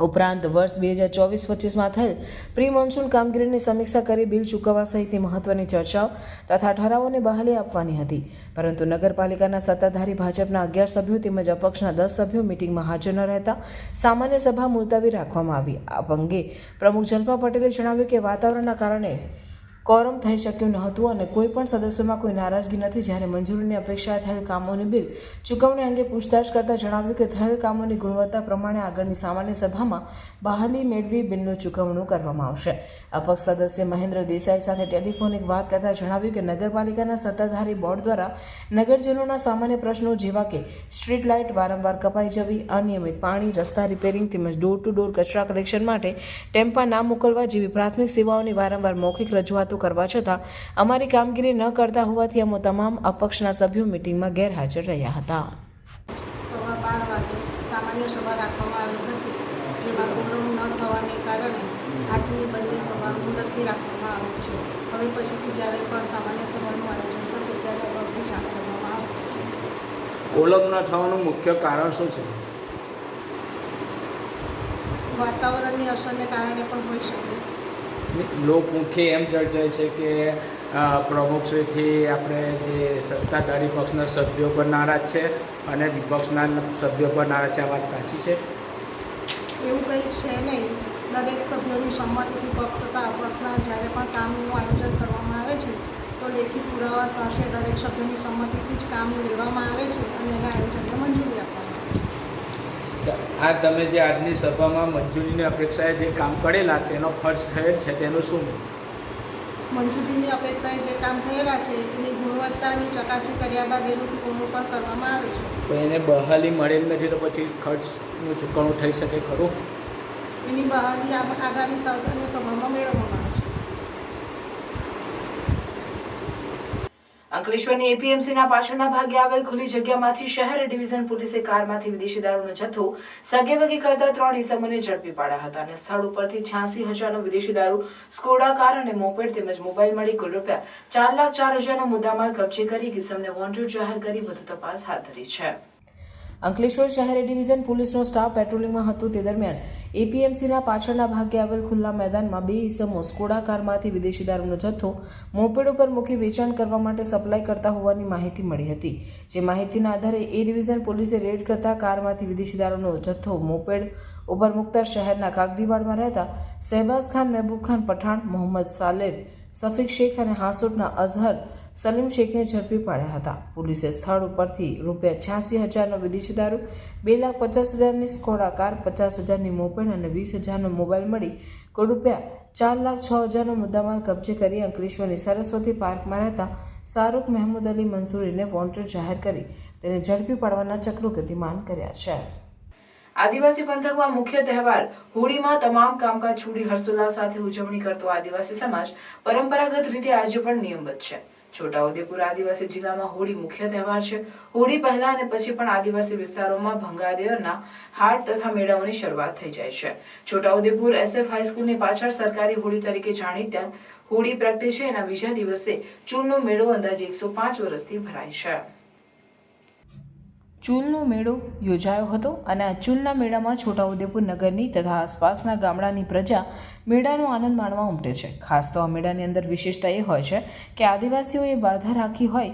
ઉપરાંત વર્ષ 2024-25માં થયેલ પ્રી મોન્સૂન કામગીરીની સમીક્ષા કરી બિલ ચૂકવવા સહિતની મહત્વની ચર્ચાઓ તથા ઠરાવોને બહાલી આપવાની હતી, પરંતુ નગરપાલિકાના સત્તાધારી ભાજપના 11 સભ્યો તેમજ અપક્ષના 10 સભ્યો મિટિંગમાં હાજર ન રહેતા સામાન્ય સભા મુલતવી રાખવામાં આવી. આ અંગે પ્રમુખ જલપા પટેલે જણાવ્યું કે વાતાવરણના કારણે કોરમ થઈ શક્યું ન હતું અને કોઈ પણ સદસ્યોમાં કોઈ નારાજગી નથી. જ્યારે મંજૂરીની અપેક્ષા થયેલ કામોની બિલ ચૂકવણી અંગે પૂછતાછ કરતા જણાવ્યું કે થયેલ કામોની ગુણવત્તા પ્રમાણે આગળની સામાન્ય સભામાં બહાલી મેળવી બિલનું ચૂકવણું કરવામાં આવશે. અપક્ષ સદસ્ય મહેન્દ્ર દેસાઈ સાથે ટેલિફોનિક વાત કરતા જણાવ્યું કે નગરપાલિકાના સત્તાધારી બોર્ડ દ્વારા નગરજનોના સામાન્ય પ્રશ્નો જેવા કે સ્ટ્રીટ લાઇટ વારંવાર કપાઈ જવી, અનિયમિત પાણી, રસ્તા રિપેરિંગ તેમજ ડોર ટુ ડોર કચરા કલેક્શન માટે ટેમ્પા ના મોકલવા જેવી પ્રાથમિક સેવાઓની વારંવાર મૌખિક રજૂઆત કરવા છતાં અમારી કામગીરી ન કરતા હોવાથી અમે તમામ અપક્ષના સભ્યો મિટિંગમાં ગેરહાજર રહ્યા હતા. 12:15 વાગે સામાન્ય સભા રાખવામાં આવી હતી, જેમાં કોરમ ન થવાને કારણે આજની બંને સભા મુલતવી રાખવામાં આવી છે. હવે પછીથી જ્યારે પણ સામાન્ય સભાનું આયોજન થશે ત્યારે અગાઉથી જાણ કરવામાં આવશે. કોલમ ન થવાનું મુખ્ય કારણ શું છે? વાતાવરણની અસરને કારણે પણ હોઈ શકે. લોકમુખે એમ ચર્ચાય છે કે પ્રમુખશ્રીથી આપણે જે સત્તાધારી પક્ષના સભ્યો પર નારાજ છે અને વિપક્ષના સભ્યો પર નારાજ છે. આ વાત સાચી છે? એવું કંઈ છે નહીં. દરેક સભ્યોની સંમતિથી પક્ષ તથા અપક્ષના જ્યારે પણ કામનું આયોજન કરવામાં આવે છે તો લેખિત પુરાવા સાથે દરેક સભ્યોની સંમતિથી જ કામ લેવામાં આવે છે અને એના આયોજનને મંજૂરી આપવામાં આવે છે. આ તમે જે આજની સભામાં મંજૂરીની અપેક્ષાએ જે કામ કરેલા તેનો ખર્ચ થયેલ છે તેનું શું? મંજૂરીની અપેક્ષાએ જે કામ થયેલા છે એની ગુણવત્તાની ચકાસણી કર્યા બાદ એનું ચૂકવણું પણ કરવામાં આવે છે. તો એને બહાલી મળેલ નથી તો પછી ખર્ચનું ચૂકવણું થઈ શકે ખરું? એની બહાલી આગામી સામાન્ય સભામાં મેળવવામાં આવશે. અંકલેશ્વરની એપીએમસીના પાછળના ભાગે આવેલ ખુલ્લી જગ્યામાંથી શહેર ડિવિઝન પોલીસે કારમાંથી વિદેશી દારૂનો જથ્થો સગેવગે કરતા 3 ઇસમોને ઝડપી પાડ્યા હતા અને સ્થળ ઉપરથી 86,000નો વિદેશી દારૂ, સ્કોડા કાર અને મોપેડ તેમજ મોબાઈલ મળી કુલ રૂપિયા 4,04,000નો મુદ્દામાલ કબજે કરી કિસમને વોન્ટેડ જાહેર કરી વધુ તપાસ હાથ ધરી છે. અંકલેશ્વર શહેર ડિવિઝન પોલીસનો સ્ટાફ પેટ્રોલિંગમાં હતો તે દરમિયાન એપીએમસીના પાછળના ભાગે આવેલ ખુલ્લા મેદાનમાં 2 ઇસમો સ્કોડા કારમાંથી વિદેશી દારૂનો જથ્થો મોપેડ ઉપર મૂકી વેચાણ કરવા માટે સપ્લાય કરતા હોવાની માહિતી મળી હતી. જે માહિતીના આધારે એ ડિવિઝન પોલીસે રેડ કરતા કારમાંથી વિદેશી દારૂનો જથ્થો મોપેડ ઉપર મૂકતા શહેરના કાગદીવાડમાં રહેતા શહેબાઝ ખાન, મહેબૂબ ખાન પઠાણ, મોહમ્મદ સાલેર, સફીક શેખ અને હાસોટના અઝહર સલીમ શેખને ઝડપી પાડ્યા હતા. પોલીસે સ્થળ ઉપરથી રૂપિયા 86,000નો વિદેશી દારૂ, 2,50,000ની સ્કોડા કાર, 50,000ની મોપેડ અને 20,000નો મોબાઈલ મળી કુલ રૂપિયા 4,06,000નો મુદ્દામાલ કબજે કરી અંકલેશ્વરની સરસ્વતી પાર્કમાં રહેતા શાહરૂખ મહેમૂદ અલી મંસૂરીને વોન્ટેડ જાહેર કરી તેને ઝડપી પાડવાના ચક્રો ગતિમાન કર્યા છે. આદિવાસી પંથકમાં મુખ્ય તહેવાર હોળીમાં તમામ કામકાજ છોડી હર્ષોલ્લાસ સાથે ઉજવણી કરતો આદિવાસી સમાજ પરંપરાગત રીતે આજે પણ નિયમબદ્ધ છે. છોટાઉદેપુર આદિવાસી જિલ્લામાં હોળી મુખ્ય તહેવાર છે. હોળી પહેલા અને પછી પણ આદિવાસી વિસ્તારોમાં ભંગાદેરના હાટ તથા મેળાઓની શરૂઆત થઈ જાય છે. છોટાઉદેપુર SF હાઈસ્કૂલની પાછળ સરકારી હોળી તરીકે જાણીતા હોળી પ્રગટે છે. એના બીજા દિવસે ચૂલનો મેળો અંદાજે 105 વર્ષથી ભરાય છે. ચૂલનો મેળો યોજાયો હતો અને આ ચૂલના મેળામાં છોટાઉદેપુર નગરની તથા આસપાસના ગામડાની પ્રજા મેળાનો આનંદ માણવા ઉમટે છે. ખાસ તો આ મેળાની અંદર વિશેષતા એ હોય છે કે આદિવાસીઓએ બાધા રાખી હોય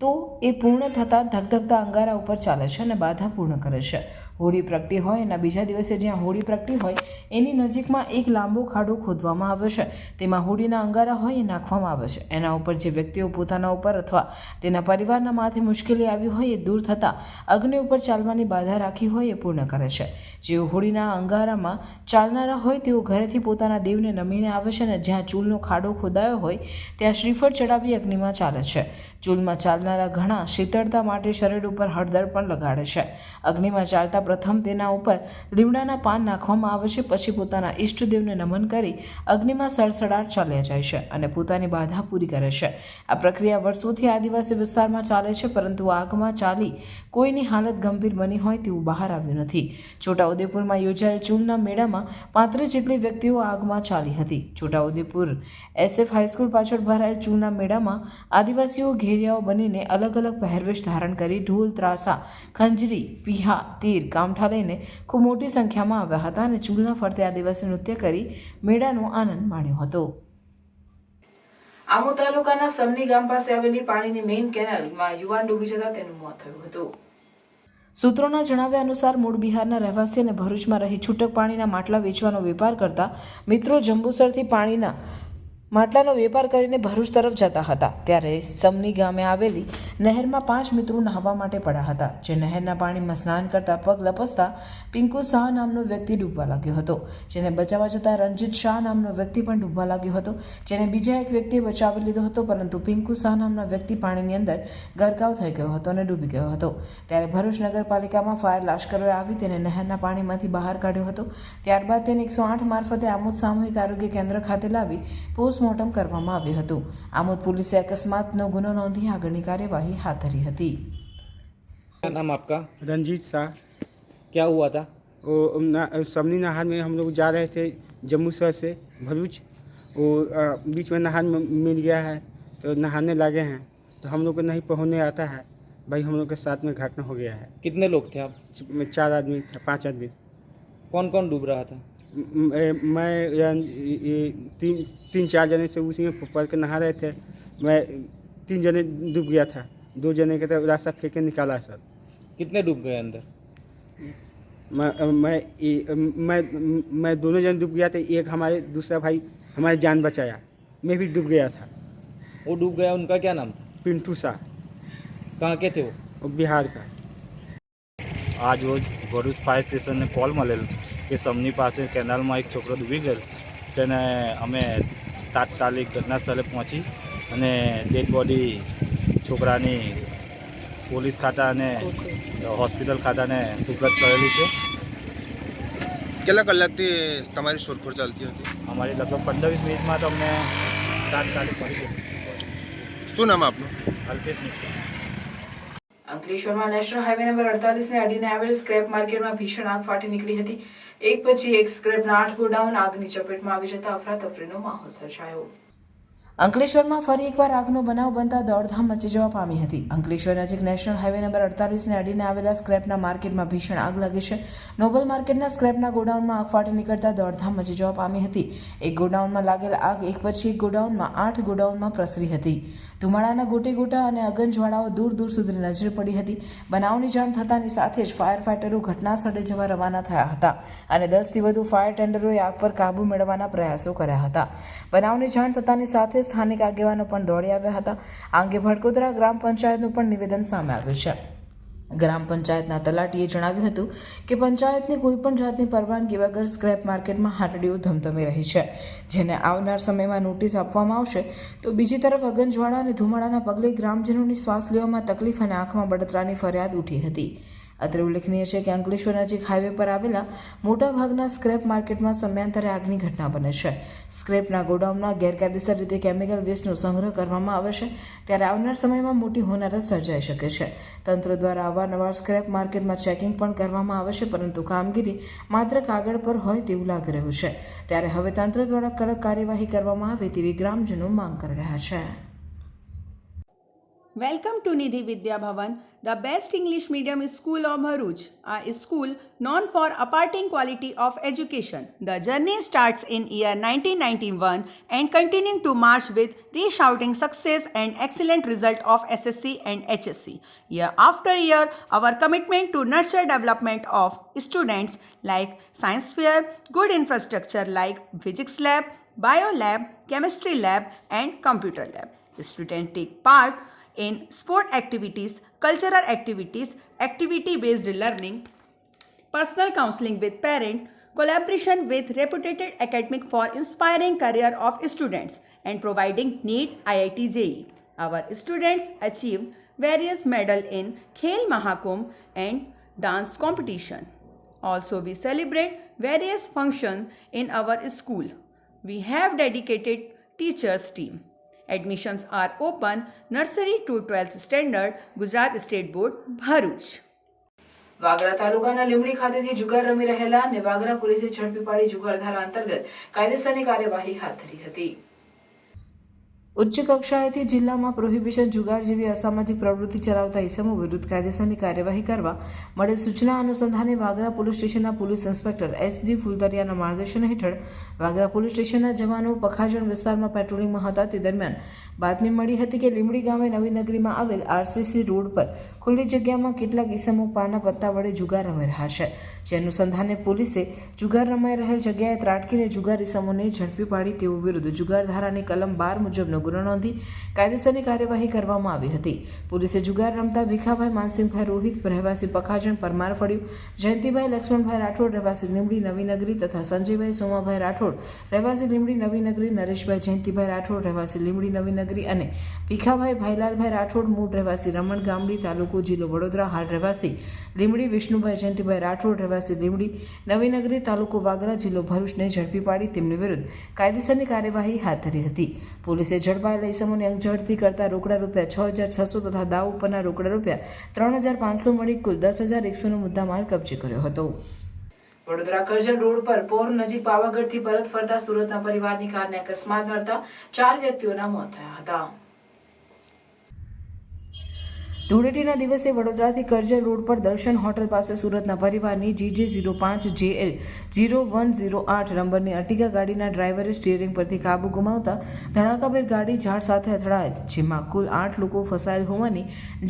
તો એ પૂર્ણ થતાં ધગધગતા અંગારા ઉપર ચાલે છે અને બાધા પૂર્ણ કરે છે. હોળી પ્રગટી હોય એના બીજા દિવસે જ્યાં હોળી પ્રગટી હોય એની નજીકમાં એક લાંબો ખાડો ખોદવામાં આવે છે. તેમાં હોળીના અંગારા હોય એ નાખવામાં આવે છે. એના ઉપર જે વ્યક્તિઓ પોતાના ઉપર અથવા તેના પરિવારના માથે મુશ્કેલી આવી હોય એ દૂર થતાં અગ્નિ ઉપર ચાલવાની બાધા રાખી હોય એ પૂર્ણ કરે છે. જેઓ હોળીના અંગારામાં ચાલનારા હોય તેઓ ઘરેથી પોતાના દેવને નમીને આવે છે અને જ્યાં ચૂલનો ખાડો ખોદાયો હોય ત્યાં શ્રીફળ ચડાવી અગ્નિમાં ચાલે છે. ચૂલમાં ચાલનારા ઘણા શીતળતા માટે શરીર ઉપર હળદર પણ લગાડે છે. અગ્નિમાં ચાલતા પ્રથમ તેના ઉપર લીમડાના પાન નાખવામાં આવે છે. પછી પોતાના ઈષ્ટદેવને નમન કરી અગ્નિમાં સડસડાટ ચાલ્યા જાય છે અને પોતાની બાધા પૂરી કરે છે. આ પ્રક્રિયા વર્ષોથી આદિવાસી વિસ્તારમાં ચાલે છે, પરંતુ આગમાં ચાલી કોઈની હાલત ગંભીર બની હોય તેવું બહાર આવ્યું નથી. છોટાઉદેપુરમાં યોજાયેલ ચૂલના મેળામાં 35 જેટલી વ્યક્તિઓ આગમાં ચાલી હતી. છોટાઉદેપુર SF હાઈસ્કૂલ પાછળ ભરાયેલ ચૂલના મેળામાં આદિવાસીઓ ઘેરિયાઓ બનીને અલગ અલગ પહેરવેશ ધારણ કરી ઢોલ, ત્રાસા, ખંજરી, પીહા, તીર, કામઠા લઈને ખૂબ મોટી સંખ્યામાં આવ્યા હતા અને ચૂલના ફરતે આદિવાસી નૃત્ય કરી મેળાનો આનંદ માણ્યો હતો. આમોદ તાલુકાના સમની ગામ પાસે આવેલી પાણીની મેઇન કેનાલમાં યુવાન ડૂબી જતા તેનું મોત થયું હતું. સૂત્રોના જણાવ્યા અનુસાર મૂળ બિહારના રહેવાસી અને ભરૂચમાં રહી છૂટક પાણીના માટલા વેચવાનો વેપાર કરતા મિત્રો જંબુસરથી પાણીના માટલાનો વેપાર કરીને ભરૂચ તરફ જતા હતા. ત્યારે સમની ગામે આવેલી નહેરમાં 5 મિત્રો નહાવા માટે પડ્યા હતા. જે નહેરના પાણીમાં સ્નાન કરતા પગ લપસતા પિંકુ શાહ નામનો વ્યક્તિ ડૂબવા લાગ્યો હતો. જેને બચાવવા જતા રણજીત શાહ નામનો વ્યક્તિ પણ ડૂબવા લાગ્યો હતો. જેને બીજા એક વ્યક્તિએ બચાવી લીધો હતો, પરંતુ પિંકુ શાહ નામના વ્યક્તિ પાણીની અંદર ગરકાવ થઈ ગયો હતો અને ડૂબી ગયો હતો. ત્યારે ભરૂચ નગરપાલિકામાં ફાયર લાશ્કરોએ આવી તેને નહેરના પાણીમાંથી બહાર કાઢ્યો હતો. ત્યારબાદ તેને 108 મારફતે આમોદ સામૂહિક આરોગ્ય કેન્દ્ર ખાતે લાવી પોસ્ટમોર્ટમ કરવામાં આવ્યું હતું. આમોદ પોલીસે અકસ્માતનો ગુનો નોંધી આગળની કાર્યવાહી हाथ धरी थी. क्या नाम आपका? रंजीत शाह. क्या हुआ था? वो समनी नहर में हम लोग जा रहे थे जम्मू शहर से भरूच. वो बीच में नहर में मिल गया है तो नहाने लगे हैं तो हम लोग को नहीं पहुँचने आता है. भाई हम लोग के साथ में घटना हो गया है. कितने लोग थे आप? 4 आदमी थे, 5 आदमी. कौन कौन डूब रहा था? मैं 3-4 जने से उसी में पकड़ के नहा रहे थे. मैं 3 जने डूब गया था. 2 जने के तो रास्ता फेंक के निकाला सर. कितने डूब गए अंदर? मैं दोनों जन डूब गया था. एक हमारे दूसरा भाई हमारी जान बचाया. मैं भी डूब गया था. वो डूब गया, उनका क्या नाम था? पिंटू शाह. कहाँ के थे वो? बिहार का. આજ રોજ ભરૂચ ફાયર સ્ટેશનને કોલ મળેલ કે સમની પાસે કેનાલમાં એક છોકરો ડૂબી ગયેલ. તેને અમે તાત્કાલિક ઘટના સ્થળે પહોંચી અને ડેડ બોડી છોકરાની પોલીસ ખાતા અને હોસ્પિટલ ખાતાને સુપ્રત કરેલી છે. કેટલા કલાકથી તમારી શોધખોળ ચાલતી હતી? અમારી લગભગ 15-20 મિનિટમાં તો અમને તાત્કાલિક મળી ગઈ. શું નામ આપનું? અલ્પેશ મિશ્રા. અંકલેશ્વરમાં નેશનલ હાઈવે નંબર 48 ને અડીને આવેલ સ્ક્રેપ માર્કેટમાં ભીષણ આગ ફાટી નીકળી હતી. એક પછી એક સ્ક્રેપના 8 ગોડાઉન આગની ચપેટમાં આવી જતા અફરાતફરીનો માહોલ સર્જાયો. અંકલેશ્વરમાં ફરી એકવાર આગનો બનાવ બનતા દોડધામ મચી જવા પામી હતી. અંકલેશ્વર નજીક નેશનલ હાઈવે નંબર 48 ને અડીને આવેલા સ્ક્રેપના માર્કેટમાં ભીષણ આગ લાગી છે. નોબલ માર્કેટના સ્ક્રેપના ગોડાઉનમાં આગ ફાટી નીકળતા દોડધામ મચી જવા પામી હતી. એક ગોડાઉનમાં લાગેલ આગ એક પછી એક ગોડાઉનમાં 8 ગોડાઉનમાં પ્રસરી હતી. ધુમાડાના ગોટે ગોટા અને અગનજ્વાળાઓ દૂર દૂર સુધી નજરે પડી હતી. બનાવની જાણ થતાની સાથે જ ફાયર ફાઇટરો ઘટના સ્થળે જવા રવાના થયા હતા અને 10થી વધુ ફાયર ટેન્ડરોએ આગ પર કાબૂ મેળવવાના પ્રયાસો કર્યા હતા. બનાવની જાણ થતાની સાથે સ્થાનિક આગેવાનો પણ દોડી આવ્યા હતા. આ અંગે ભડકોદરા ગ્રામ પંચાયતનું પણ નિવેદન સામે આવ્યું છે. ગ્રામ પંચાયતના તલાટીએ જણાવ્યું હતું કે પંચાયતની કોઈપણ જાતની પરવાનગી વગર સ્ક્રેપ માર્કેટમાં હાટડીઓ ધમધમી રહી છે, જેને આવનાર સમયમાં નોટિસ આપવામાં આવશે. તો બીજી તરફ અગનજ્વાળા અને ધુમાડાના પગલે ગ્રામજનોની શ્વાસ લેવામાં તકલીફ અને આંખમાં બળતરાની ફરિયાદ ઉઠી હતી. અત્રે ઉલ્લેખનીય છે કે અંકલેશ્વર નજીક હાઈવે પર આવેલા મોટાભાગના સ્ક્રેપ માર્કેટમાં સમયાંતરે આગની ઘટના બને છે. સ્ક્રેપના ગોડાઉનમાં ગેરકાયદેસર રીતે કેમિકલ વેસ્ટનો સંગ્રહ કરવામાં આવે છે, ત્યારે આવનાર સમયમાં મોટી હોનારત સર્જાઈ શકે છે. તંત્ર દ્વારા અવારનવાર સ્ક્રેપ માર્કેટમાં ચેકિંગ પણ કરવામાં આવે છે, પરંતુ કામગીરી માત્ર કાગળ પર હોય તેવું લાગી રહ્યું છે. ત્યારે હવે તંત્ર દ્વારા કડક કાર્યવાહી કરવામાં આવે તેવી ગ્રામજનો માંગ કરી રહ્યા છે. Welcome to Nidhi Vidya Bhavan. the best English medium school of Bharuch, a school known for imparting quality of education. The journey starts in year 1991 and continuing to march with resounding success and excellent result of SSC and HSC. Year after year, our commitment to nurture development of students like science fair, good infrastructure like physics lab, bio lab, chemistry lab and computer lab. Students take part in sport activities, cultural activities, activity-based learning, personal counseling with parents, collaboration with reputed academic for inspiring career of students and providing NEET IIT JEE. Our students achieve various medals in Khel Mahakumbh and dance competition. Also, we celebrate various functions in our school. We have dedicated teachers team. Admissions are open nursery to 12th standard, Gujarat State Board, Bharuch. Vagra તાલુકાના લીંબડી ખાતેથી જુગાર રમી રહેલા અને વાગરા પોલીસે ઝડપી પાડી જુગારધારા અંતર્ગત કાયદેસરની કાર્યવાહી હાથ ધરી હતી. ઉચ્ચ કક્ષાએથી જિલ્લામાં પ્રોહિબિશન જુગાર જેવી અસામાજિક પ્રવૃત્તિ ચલાવતા ઇસમો વિરુદ્ધ કાયદેસરની કાર્યવાહી કરવા મળેલ સૂચના અનુસંધાને વાગરા પોલીસ સ્ટેશનના પોલીસ ઇન્સ્પેક્ટર SD ફુલદરિયાના માર્ગદર્શન હેઠળ વાગરા પોલીસ સ્ટેશનના જવાનો પખાજણ વિસ્તારમાં પેટ્રોલિંગમાં હતા તે દરમિયાન બાતમી મળી હતી કે લીંબડી ગામે નવી નગરીમાં આવેલ RCC રોડ પર ખુલ્લી જગ્યામાં કેટલાક ઇસમો પાના પત્તા વડે જુગાર રમી રહ્યા છે. જે અનુસંધાને પોલીસે જુગાર રમાઈ રહેલ જગ્યાએ ત્રાટકીને જુગાર ઇસમોને ઝડપી પાડી તેઓ વિરુદ્ધ જુગાર ધારાની કલમ 12 મુજબનો ગુનો નોંધી કાયદેસરની કાર્યવાહી કરવામાં આવી હતી. પોલીસે જુગાર રમતા ભીખાભાઈ માનસિંહભાઈ રોહિત રહેવાસી પખાજણ પરમાર ફળ્યું, જયંતિભાઈ લક્ષ્મણભાઈ રાઠોડ રહેવાસી લીંબડી નવી નગરી તથા સંજયભાઈ સોમાભાઈ રાઠોડ રહેવાસી લીંબડી નવી નગરી, નરેશભાઈ જયંતિભાઈ રાઠોડ રહેવાસી લીંબડી નવી નગરી અને ભીખાભાઈ ભાઈલાલભાઈ રાઠોડ મૂળ રહેવાસી રમણ ગામડી, તાલુકો જિલ્લો વડોદરા, હાલ રહેવાસી લીંબડી, વિષ્ણુભાઈ જયંતિભાઈ રાઠોડ રહેવાસી લીંબડી નવી નગરી, તાલુકો વાગરા, જિલ્લો ભરૂચને ઝડપી પાડી તેમની વિરુદ્ધ કાયદેસરની કાર્યવાહી હાથ ધરી હતી. પોલીસે ઝડપાયેલા ઇસમોને અંગઝડતી કરતા રોકડા રૂપિયા 6,600 તથા દાવ ઉપરના રોકડા રૂપિયા 3,500 મળી કુલ 10,100નો મુદ્દામાલ કબજે કર્યો હતો. વડોદરા કરજણ રોડ પર પોર નજીક પાવાગઢથી પરત ફરતા સુરતના પરિવારની કારને અકસ્માત નડતા 4 વ્યક્તિઓના મોત થયા હતા. ધૂળેટીના દિવસે વડોદરાથી કરજણ રોડ પર દર્શન હોટલ પાસે સુરતના પરિવારની GJ05JL 0108 નંબરની અર્ટિગા ગાડીના ડ્રાઈવરે સ્ટીયરિંગ પરથી કાબુ ગુમાવતા ધડાકાભેર ગાડી ઝાડ સાથે અથડાઈ, જેમાં કુલ 8 લોકો ફસાયેલ હોવાની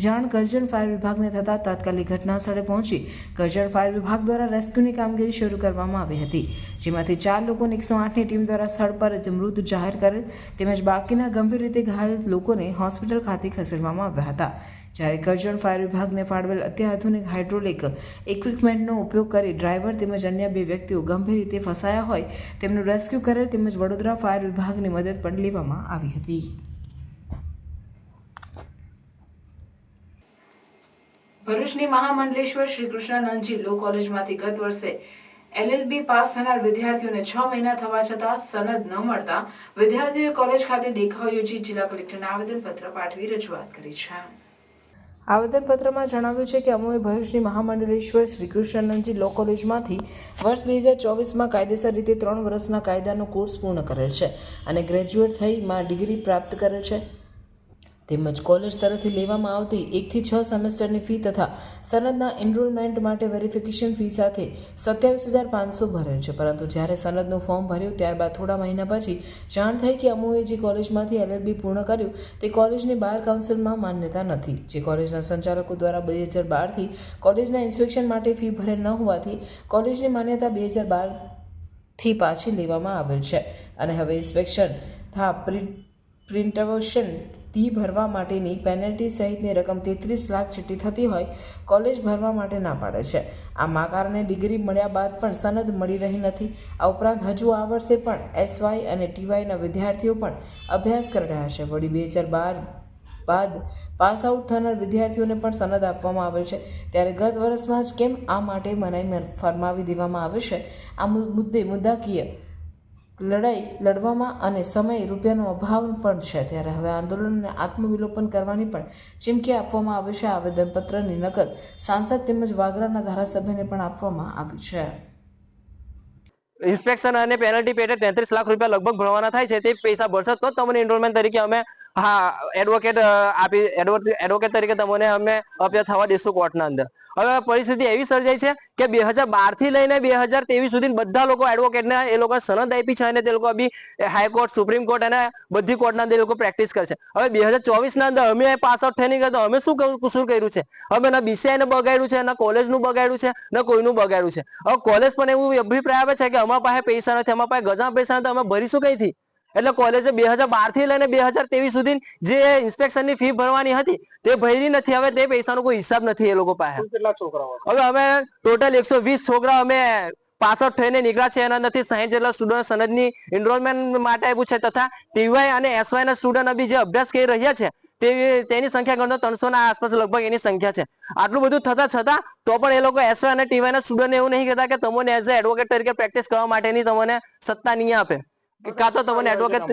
જાણ કરજણ ફાયર વિભાગને થતાં તાત્કાલિક ઘટના સ્થળે પહોંચી કરજણ ફાયર વિભાગ દ્વારા રેસ્ક્યુની કામગીરી શરૂ કરવામાં આવી હતી. જેમાંથી 4 લોકોને 108ની ટીમ દ્વારા સ્થળ પર જ મૃત જાહેર કરેલ તેમજ બાકીના ગંભીર રીતે ઘાયલ લોકોને હોસ્પિટલ ખાતે ખસેડવામાં આવ્યા હતા. જ્યારે કરજણ ફાયર વિભાગને ફાળવેલ અત્યાધુનિક હાઇડ્રોલિક ઇક્વિપમેન્ટનો ઉપયોગ કરી ડ્રાઈવર તેમજ અન્ય 2 વ્યક્તિઓ ગંભીર રીતે ફસાયા હોય તેમનું રેસ્ક્યુ કરેલ તેમજ વડોદરા ફાયર વિભાગની મદદ પણ લેવામાં આવી હતી. ભરૂચની મહામંડલેશ્વર શ્રી કૃષ્ણાનંદજી લો કોલેજમાંથી ગત વર્ષે LLB પાસ થનાર વિદ્યાર્થીઓને 6 મહિના થવા છતાં સનદ ન મળતા વિદ્યાર્થીઓએ કોલેજ ખાતે દેખાવ યોજી જિલ્લા કલેક્ટરને આવેદનપત્ર પાઠવી રજૂઆત કરી છે. આવેદનપત્રમાં જણાવ્યું છે કે અમોએ ભરૂચની મહામંડલેશ્વર શ્રી કૃષ્ણાનંદજી લો કોલેજમાંથી વર્ષ 2024માં કાયદેસર રીતે 3 વર્ષના કાયદાનો કોર્સ પૂર્ણ કરેલ છે અને ગ્રેજ્યુએટ થઈ ડિગ્રી પ્રાપ્ત કરેલ છે. તેમજ કોલેજ તરફથી લેવામાં આવતી 1 થી 6 સેમેસ્ટરની ફી તથા સનદના એનરોલમેન્ટ માટે વેરિફિકેશન ફી સાથે 27,500 ભરેલ છે. પરંતુ જ્યારે સનદનું ફોર્મ ભર્યું ત્યારબાદ થોડા મહિના પછી જાણ થઈ કે અમોએ જે કોલેજમાંથી LLB પૂર્ણ કર્યું તે કોલેજની બાર કાઉન્સિલમાં માન્યતા નથી. જે કોલેજના સંચાલકો દ્વારા 2012થી કોલેજના ઇન્સ્પેક્શન માટે ફી ભરેલ ન હોવાથી કોલેજની માન્યતા 2012થી પાછી લેવામાં આવેલ છે અને હવે ઇન્સ્પેક્શન પ્રિન્ટવેશન ફી ભરવા માટેની પેનલ્ટી સહિતની રકમ 33 લાખ જેટલી થતી હોય કોલેજ ભરવા માટે ના પાડે છે. આમાં કારણે ડિગ્રી મળ્યા બાદ પણ સનદ મળી રહી નથી. આ ઉપરાંત હજુ આ વર્ષે પણ SY અને TYના વિદ્યાર્થીઓ પણ અભ્યાસ કરી રહ્યા છે. વળી 2012 બાદ પાસ આઉટ થનાર વિદ્યાર્થીઓને પણ સનદ આપવામાં આવેલ છે. ત્યારે ગત વર્ષમાં જ કેમ આ માટે મનાઈ ફરમાવી દેવામાં આવે છે? આ મુદ્દે મુદ્દાકીય લડાઈ લડવામાં અને સમય રૂપિયાનો અભાવ પણ છે. ત્યારે હવે આંદોલનને આત્મવિલોપન કરવાની પણ ચીમકી આપવામાં આવી છે. આવેદનપત્રની નકલ સાંસદ તેમજ વાગરાના ધારાસભ્યને પણ આપવામાં આવી છે. ઇન્સ્પેક્શન અને પેનલ્ટી પેટે 33 લાખ રૂપિયા લગભગ ભરવાના થાય છે. તે પૈસા ભરશે તો તમને એનરોલમેન્ટ તરીકે અમે હા એડવોકેટ તરીકે તમને અમે અપીલ થવા દઈશું કોર્ટના અંદર. હવે પરિસ્થિતિ એવી સર્જાઈ છે કે 2012 થી લઈને 2023 સુધી બધા લોકો એડવોકેટને એ લોકો સનદ આપી છે અને તે લોકો બી હાઈકોર્ટ, સુપ્રીમ કોર્ટ અને બધી કોર્ટના અંદર એ લોકો પ્રેક્ટિસ કરે છે. હવે 2024 ના અંદર અમે પાસ આઉટ થઈને ગયા તો અમે શું કર્યું છે? અમે ના BCI ને બગાડ્યું છે, ના કોલેજનું બગાડ્યું છે, ના કોઈનું બગાડ્યું છે. હવે કોલેજ પણ એવું અભિપ્રાય આવે છે કે અમારા પાસે પૈસા નથી, અમારા પાસે ગજા પૈસા નથી, અમે ભરીશું કઈથી? એટલે કોલેજે 2012 થી લઈને 2023 સુધી જે ઇન્સ્પેક્શનની ફી ભરવાની હતી તે ભરી નથી. હવે તે પૈસાનો કોઈ હિસાબ નથી એ લોકો પાસે. કેટલા છોકરાઓ? હવે અમે ટોટલ 120 છોકરા અમે પાસ આઉટ થઈને નીકળ્યા છે. એના નથી 60 જેટલા સ્ટુડન્ટ સનદની એનરોલમેન્ટ માટે આવ્યું છે, તથા TY અને SY ના સ્ટુડન્ટ બી જે અભ્યાસ કરી રહ્યા છે તેની સંખ્યા ગણતો 300 ના આસપાસ લગભગ એની સંખ્યા છે. આટલું બધું થતા છતાં તો પણ એ લોકો SY અને TY ના સ્ટુડન્ટ એવું નહીં કહેતા કે તમને એઝ અ એડવોકેટ તરીકે પ્રેક્ટિસ કરવા માટેની તમને સત્તા નહીં આપે, કાં તો તમને એડવોકેટ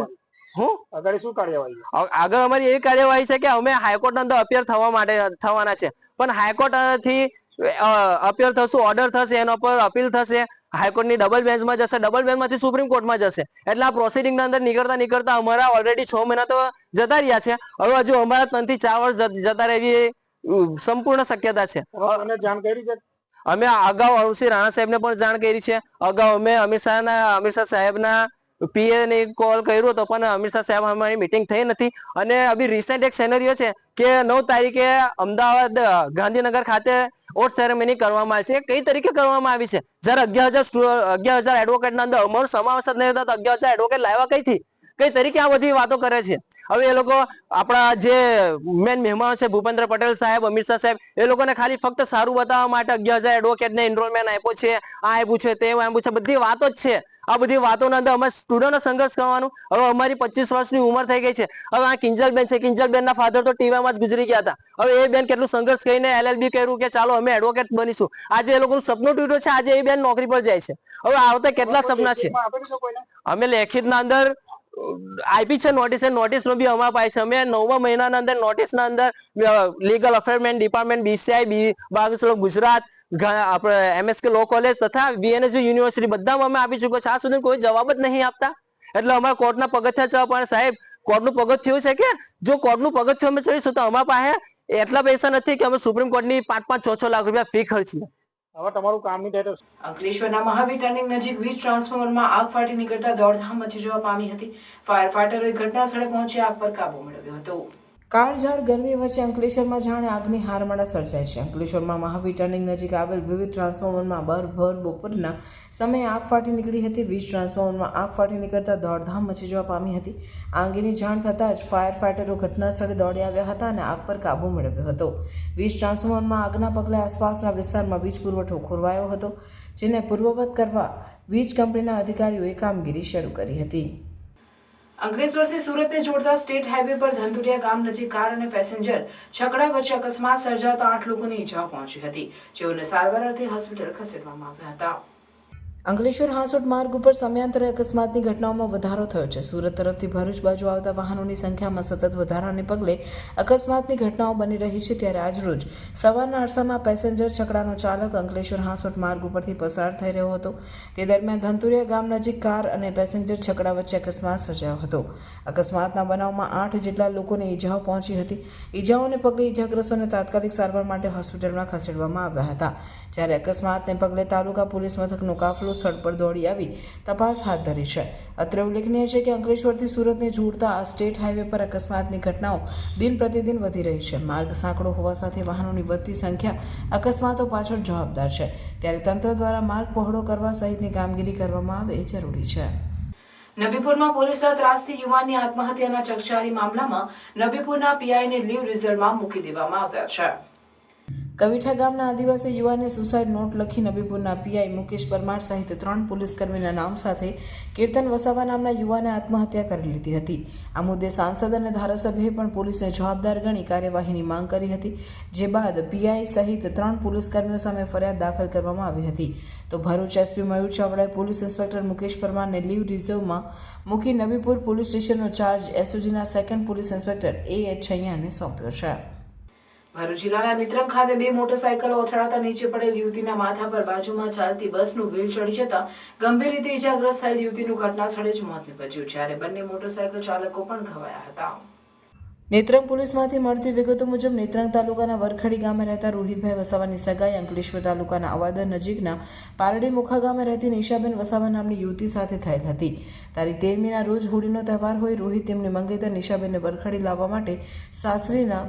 આગળ શું કાર્યવાહી? આગળ અમારી એવી કાર્યવાહી છે કે અમે હાઈકોર્ટના અંદર અપિયર થવાના છે, પણ હાઈકોર્ટ થી અપિયર થશું, ઓર્ડર થશે, એના પર અપીલ થશે, હાઈકોર્ટની ડબલ બેન્ચમાં જશે, ડબલ બેન્ચમાંથી સુપ્રીમ કોર્ટમાં જશે. એટલે આ પ્રોસિડિંગના અંદર નીકળતા અમારા ઓલરેડી 6 મહિના તો જતા રહ્યા છે. હવે હજુ અમારા 3 થી 4 વર્ષ જતા રહેવી સંપૂર્ણ શક્યતા છે. જાણ કરી છે? અમે અગાઉ અરુણસિંહ રાણા સાહેબને પણ જાણ કરી છે. અગાઉ અમે અમિત શાહ સાહેબના PA ને કોલ કર્યો હતો, પણ અમિત શાહ સાહેબ અમારી મીટિંગ થઈ નથી. અને અભી રિસેન્ટ એક સિનેરિયો છે કે 9 તારીખે અમદાવાદ ગાંધીનગર ખાતે ઓટ સેરેમની કરવામાં આવી છે. કઈ તરીકે કરવામાં આવી છે? જ્યારે 11,000 એડવોકેટના અંદર અમારો સમાવેશ જ નહીં હતો તો 11,000 એડવોકેટ લાવ્યા કઈથી? કઈ તરીકે આ બધી વાતો કરે છે? હવે એ લોકો આપણા જે મેન મહેમાનો છે ભૂપેન્દ્ર પટેલ સાહેબ, અમિત શાહ સાહેબ, એ લોકોને ખાલી ફક્ત સારું બતાવવા માટે 11,000 એડવોકેટને એનરોલમેન્ટ આપ્યો છે, આ આપ્યું છે, તે આપ્યું છે, બધી વાતો જ છે. આ બધી વાતોના અંદર અમે સ્ટુડન્ટો સંઘર્ષ કરવાનું. હવે અમારી 25 વર્ષની ઉંમર થઈ ગઈ છે. હવે આ કિંજલબેન છે, કિંજલબેનના ફાધર તો ટીવામાં જ ગુજરી ગયા હતા. હવે એ બેન કેટલું સંઘર્ષ કરીને LLB કર્યું કે ચાલો અમે એડવોકેટ બનીશું. આજે એ લોકોનું સપનું તૂટ્યું છે, આજે એ બેન નોકરી પર જાય છે. હવે આવતા કેટલા સપના છે? અમે લેખિતના અંદર આપી છે નોટિસનો બી અમારા પાસે છે. અમે 9મા મહિનાના અંદર નોટિસના અંદર લીગલ અફેરમેન્ટ ડિપાર્ટમેન્ટ, BCI, ગુજરાત, આપણે MSK લો કોલેજ તથા BNSU યુનિવર્સિટી બધામાં અમે આપી ચૂક્યો છે. આ સુધી કોઈ જવાબ જ નહીં આપતા. એટલે અમારા કોર્ટના પગથિયા છે, પણ સાહેબ કોર્ટનું પગથિયું છે કે જો કોર્ટનું પગથિયું અમે ચડીશું તો અમારા પાસે એટલા પૈસા નથી કે અમે સુપ્રીમ કોર્ટની 5-6 લાખ રૂપિયા ફી ખર્ચીએ. હવે તમારું કામ નહીં થાય તો અંકલેશ્વરના મહાવીર ટર્નિંગ નજીક વીજ ટ્રાન્સફોર્મરમાં આગ ફાટી નીકળતા દોડધામ મચી જવા પામી હતી. ફાયર ફાઈટરોએ ઘટના સ્થળે પહોંચી આગ પર કાબુ મેળવ્યો હતો. કાળઝાળ ગરમી વચ્ચે અંકલેશ્વરમાં જાણે આગની હારમાળા સર્જાય છે. અંકલેશ્વરમાં મહાવીર ટર્નિંગ નજીક આવેલ વિવિધ ટ્રાન્સફોર્મરમાં ભર બપોરના સમયે આગ ફાટી નીકળી હતી. વીજ ટ્રાન્સફોર્મરમાં આગ ફાટી નીકળતા દોડધામ મચી જવા પામી હતી. આ અંગેની જાણ થતાં જ ફાયર ફાઈટરો ઘટના સ્થળે દોડી આવ્યા હતા અને આગ પર કાબુ મેળવ્યો હતો. વીજ ટ્રાન્સફોર્મરમાં આગના પગલે આસપાસના વિસ્તારમાં વીજ પુરવઠો ખોરવાયો હતો, જેને પૂર્વવત કરવા વીજ કંપનીના અધિકારીઓએ કામગીરી શરૂ કરી હતી. અંકલેશ્વરથી સુરતને જોડતા સ્ટેટ હાઈવે પર ધંધુરિયા ગામ નજીક કાર અને પેસેન્જર છકડા વચ્ચે અકસ્માત સર્જાતા 8 લોકોને ઈજાઓ પહોંચી હતી, જેઓને સારવાર અર્થે હોસ્પિટલ ખસેડવામાં આવ્યા હતા. અંકલેશ્વર હાંસોટ માર્ગ ઉપર સમયાંતરે અકસ્માતની ઘટનાઓમાં વધારો થયો છે. સુરત તરફથી ભરૂચ બાજુ આવતા વાહનોની સંખ્યામાં સતત વધારાને પગલે અકસ્માતની ઘટનાઓ બની રહી છે. ત્યારે આજરોજ સવારના અરસામાં પેસેન્જર છકડાનો ચાલક અંકલેશ્વર હાંસોટ માર્ગ ઉપરથી પસાર થઈ રહ્યો હતો. તે દરમિયાન ધંધુરિયા ગામ નજીક કાર અને પેસેન્જર છકડા વચ્ચે અકસ્માત સર્જાયો હતો. અકસ્માતના બનાવમાં 8 જેટલા લોકોને ઈજાઓ પહોંચી હતી. ઈજાઓને પગલે ઈજાગ્રસ્તોને તાત્કાલિક સારવાર માટે હોસ્પિટલમાં ખસેડવામાં આવ્યા હતા. જ્યારે અકસ્માતને પગલે તાલુકા પોલીસ મથકનો કાફલો સ્થળ પર દોડી આવી તપાસ હાથ ધરી છે. અત્રે ઉલ્લેખનીય છે કે અંકલેશ્વરથી સુરતને જોડતા આ સ્ટેટ હાઈવે પર અકસ્માતની ઘટનાઓ દિન પ્રતિદિન વધી રહી છે. માર્ગ સાંકડો હોવા સાથે વાહનોની વધતી સંખ્યા અકસ્માતો પાછળ જવાબદાર છે. ત્યારે તંત્ર દ્વારા માર્ગ પહોળો કરવા સહિતની કામગીરી કરવામાં આવે એ જરૂરી છે. નબીપુરમાં પોલીસના ત્રાસથી યુવાનની આત્મહત્યાના ચકચારી મામલામાં નબીપુરના PIને લીવ રિઝર્વમાં મૂકી દેવામાં આવ્યા છે. કવિઠા ગામના આદિવાસી યુવાને સુસાઇડ નોટ લખી નબીપુરના PI મુકેશ પરમાર સહિત 3 પોલીસકર્મીના નામ સાથે કીર્તન વસાવા નામના યુવાને આત્મહત્યા કરી લીધી હતી. આ મુદ્દે સાંસદ અને ધારાસભ્યએ પણ પોલીસને જવાબદાર ગણી કાર્યવાહીની માંગ કરી હતી. જે બાદ PI સહિત 3 પોલીસકર્મીઓ સામે ફરિયાદ દાખલ કરવામાં આવી હતી. તો ભરૂચ SP મયુર ચાવડાએ પોલીસ ઇન્સ્પેક્ટર મુકેશ પરમારને લીવ રિઝર્વમાં મૂકી નબીપુર પોલીસ સ્ટેશનનો ચાર્જ SOGના સેકન્ડ પોલીસ ઇન્સ્પેક્ટર A.H. છૈયાને સોંપ્યો છે. ભરૂચ જિલ્લાના નિત્રંગ ખાતે 2 મોટરસાયકલો અથડાતા નીચે પડેલ યુવતીના માથા પર બાજુમાં ચાલતી બસનું વ્હીલ ચડી જતા ગંભીર રીતે ઈજાગ્રસ્ત થયેલ યુવતીનું ઘટના સ્થળે જ મોત નીપજ્યું, જ્યારે બંને મોટરસાયકલ ચાલકો પણ ઘવાયા હતા. નેત્રંગ પોલીસમાંથી મળતી વિગતો મુજબ નેત્રંગ તાલુકાના વરખડી ગામે રહેતા રોહિતભાઈ વસાવાની સગાઈ અંકલેશ્વર તાલુકાના અવાદર નજીકના પારડી મુખા ગામે રહેતી નિશાબેન વસાવા નામની યુવતી સાથે થયેલ હતી. તારીખ 13મીના રોજ હોળીનો તહેવાર હોય રોહિત તેમની મંગેતર નિશાબેનને વરખડી લાવવા માટે સાસરીના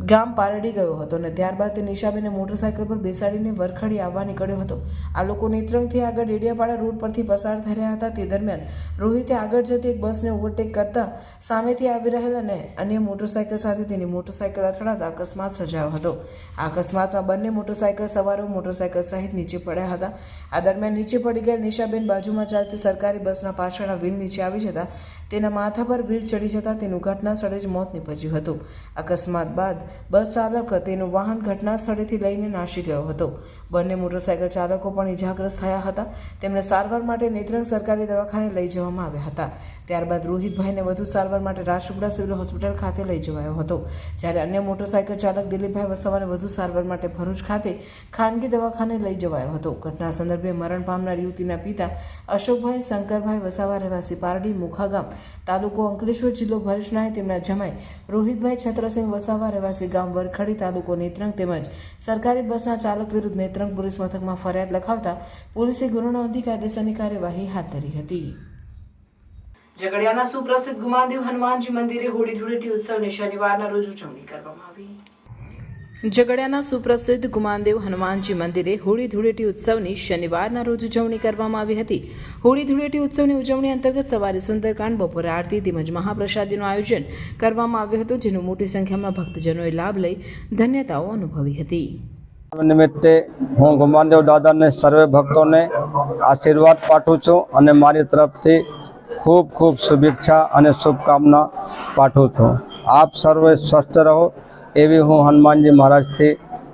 ગામ પારડી ગયો હતો અને ત્યારબાદ તે નિશાબેનને મોટરસાયકલ પર બેસાડીને વરખડી આવવા નીકળ્યો હતો. આ લોકો નેત્રંગથી આગળ ડેડિયાપાડા રોડ પરથી પસાર થઈ રહ્યા હતા. તે દરમિયાન રોહિતે આગળ જતી એક બસને ઓવરટેક કરતા સામેથી આવી રહેલ અને અન્ય મોટરસાયકલ સાથે તેની મોટરસાયકલ અથડાતા અકસ્માત સર્જાયો હતો. આ અકસ્માતમાં બંને મોટરસાયકલ સવારો મોટરસાયકલ સહિત નીચે પડ્યા હતા. આ દરમિયાન નીચે પડી ગયેલ નિશાબેન બાજુમાં ચાલતી સરકારી બસના પાછળના વ્હીલ નીચે આવી જતા તેના માથા પર વ્હીલ ચડી જતા તેનું ઘટના સ્થળે જ મોત નીપજ્યું હતું. અકસ્માત બાદ બસ ચાલક તેનું વાહન ઘટના સ્થળેથી લઈને નાસી ગયો હતો. બંને મોટરસાયકલ ચાલકો પણ ઇજાગ્રસ્ત થયા હતા. તેમને સારવાર માટે નેત્રંગ સરકારી દવાખાને લઈ જવામાં આવ્યા હતા. ત્યારબાદ રોહિતભાઈને વધુ સારવાર માટે રાજપીપળા સિવિલ હોસ્પિટલ ખાતે લઈ જવાયો હતો. જ્યારે અન્ય મોટરસાયકલ ચાલક દિલીપભાઈ વસાવાને વધુ સારવાર માટે ભરૂચ ખાતે ખાનગી દવાખાને લઈ જવાયો હતો. ઘટના સંદર્ભે મરણ પામનાર યુવતીના પિતા અશોકભાઈ શંકરભાઈ વસાવા રહેવાસી પારડી મુખાગામ તાલુકો અંકલેશ્વર જિલ્લો ભરૂચના તેમના જમાઈ રોહિતભાઈ છત્રસિંહ વસાવા રહેવાસી ગામ વરખડી તાલુકો નેત્રંગ તેમજ સરકારી બસના ચાલક વિરુદ્ધ નેત્રંગ પોલીસ મથકમાં ફરિયાદ લખાવતા પોલીસે ગુનો નોંધી કાયદેસરની કાર્યવાહી હાથ ધરી હતી. ઝઘડિયાના સુપ્રસિદ્ધ ગુમાદેવ હનુમાનજી મંદિરે હોળી ધૂળેટી ઉત્સવની શનિવારના રોજ ઉજવણી કરવામાં આવી. ઝઘડિયાના સુપ્રસિદ્ધ ગુમાનદેવ હનુમાનજી મંદિરે હોળી ધૂળેટી ઉત્સવની શનિવારના રોજ ઉજવણી કરવામાં આવી હતી. હોળી ધૂળેટી ઉત્સવની ઉજવણી અંતર્ગત સવારે સુંદરકાંડ, બપોરે આરતી તેમજ મહાપ્રસાદીનું આયોજન કરવામાં આવ્યું હતું, જેનો મોટી સંખ્યામાં ભક્તજનોએ લાભ લઈ ધન્યતાઓ અનુભવી હતી. નિમિત્તે હું ગુમાનદેવ દાદાને સર્વે ભક્તોને આશીર્વાદ પાઠવું છું અને મારી તરફથી ખૂબ ખૂબ શુભેચ્છા અને શુભકામના પાઠવું છું. આપ સર્વે સ્વસ્થ રહો એવી હું હનુમાનજી મહારાજથી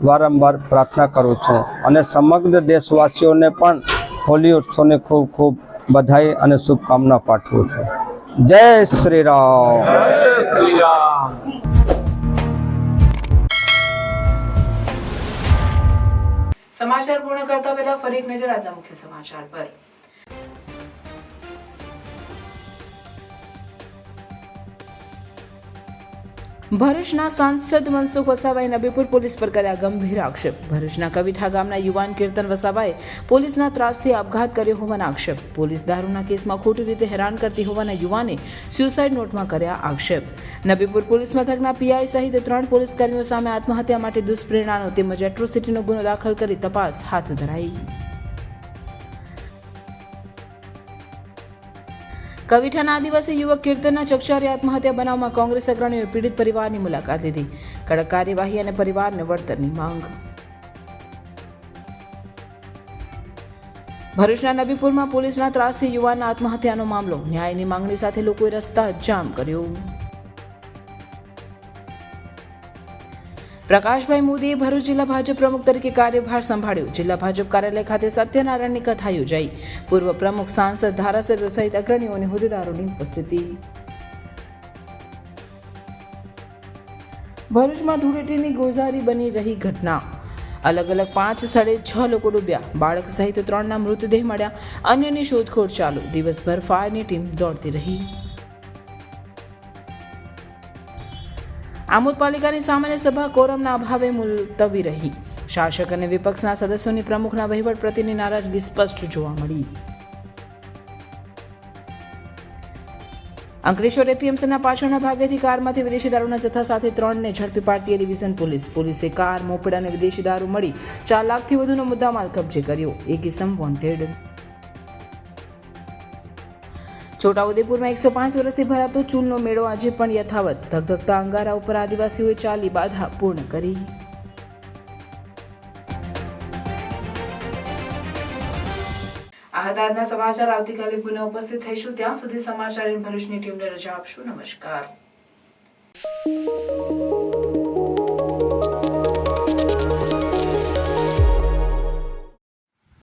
વારંવાર પ્રાર્થના કરું છું અને સમગ્ર દેશવાસીઓને પણ હોળી ઉત્સવની ખૂબ ખૂબ બધાઈ અને શુભકામના પાઠવું છું. જય શ્રી રામ. જય શ્રી રામ. સમાચાર પૂર્ણ કરતા પહેલા ફરી એક નજર આજના મુખ્ય સમાચાર પર. ભરૂચના સાંસદ મનસુખ વસાવાએ નબીપુર પોલીસ પર કર્યા ગંભીર આક્ષેપ. ભરૂચના કવિઠા ગામના યુવાન કીર્તન વસાવાએ પોલીસના ત્રાસથી આપઘાત કર્યો હોવાના આક્ષેપ. પોલીસ દારૂના કેસમાં ખોટી રીતે હેરાન કરતી હોવાના યુવાને સ્યુસાઇડ નોટમાં કર્યા આક્ષેપ. નબીપુર પોલીસ મથકના પીઆઈ સહિત 3 પોલીસ કર્મીઓ સામે આત્મહત્યા માટે દુષ્પ્રેરણાનો તેમજ એટ્રોસિટીનો ગુનો દાખલ કરી તપાસ હાથ ધરાઈ. કવિઠાના આદિવાસી યુવક કીર્તનના ચકચારી આત્મહત્યા બનાવમાં કોંગ્રેસ અગ્રણીઓએ પીડિત પરિવારની મુલાકાત લીધી. કડક કાર્યવાહી અને પરિવારને વળતરની માંગ. ભરૂચના નબીપુરમાં પોલીસના ત્રાસથી યુવાનના આત્મહત્યાનો મામલો. ન્યાયની માંગણી સાથે લોકોએ રસ્તા જામ કર્યો. પ્રકાશભાઈ મોદીએ ભરૂચ જિલ્લા ભાજપ પ્રમુખ તરીકે કાર્યભાર સંભાળ્યો. જિલ્લા ભાજપ કાર્યાલય ખાતે સત્યનારાયણની કથા યોજાઈ. પૂર્વ પ્રમુખ, સાંસદ, ધારાસભ્યો સહિત અગ્રણીઓની હોદ્દેદારોની ઉપસ્થિતિ. ભરૂચમાં ધૂળેટીની ગોઝારી બની રહી ઘટના. અલગ અલગ 5 સ્થળે 6 લોકો ડૂબ્યા. બાળક સહિત 3ના મૃતદેહ મળ્યા. અન્યની શોધખોળ ચાલુ. દિવસભર ફાયરની ટીમ દોડતી રહી. આમોદ પાલિકાની સામાન્ય સભા કોરમના અભાવે મુલતવી રહી. શાસક અને વિપક્ષના સદસ્યોની પ્રમુખના વહીવટ પ્રત્યેની નારાજગી સ્પષ્ટ જોવા મળી. અંકલેશ્વર એપીએમસીના પાછળના ભાગેથી કારમાંથી વિદેશી દારૂના જથ્થા સાથે 3ને ઝડપી પાડતી ડિવિઝન પોલીસ. પોલીસે કાર, મોપેડ અને વિદેશી દારૂ મળી 4 લાખથી વધુનો મુદ્દામાલ કબજે કર્યો. એક ઇસમ વોન્ટેડ. છોટાઉદેપુરમાં 105 વર્ષથી ભરાતો ચૂલનો મેળો આજે પણ યથાવત. ધગધગતા અંગારા ઉપર આદિવાસીઓએ ચાલી બાધા પૂર્ણ કરી. આ હતા આજના સમાચાર. આવતીકાલે પુનઃ ઉપસ્થિત થઈશું. ત્યાં સુધી સમાચાર ભરૂચની ટીમને રજા આપશું. નમસ્કાર.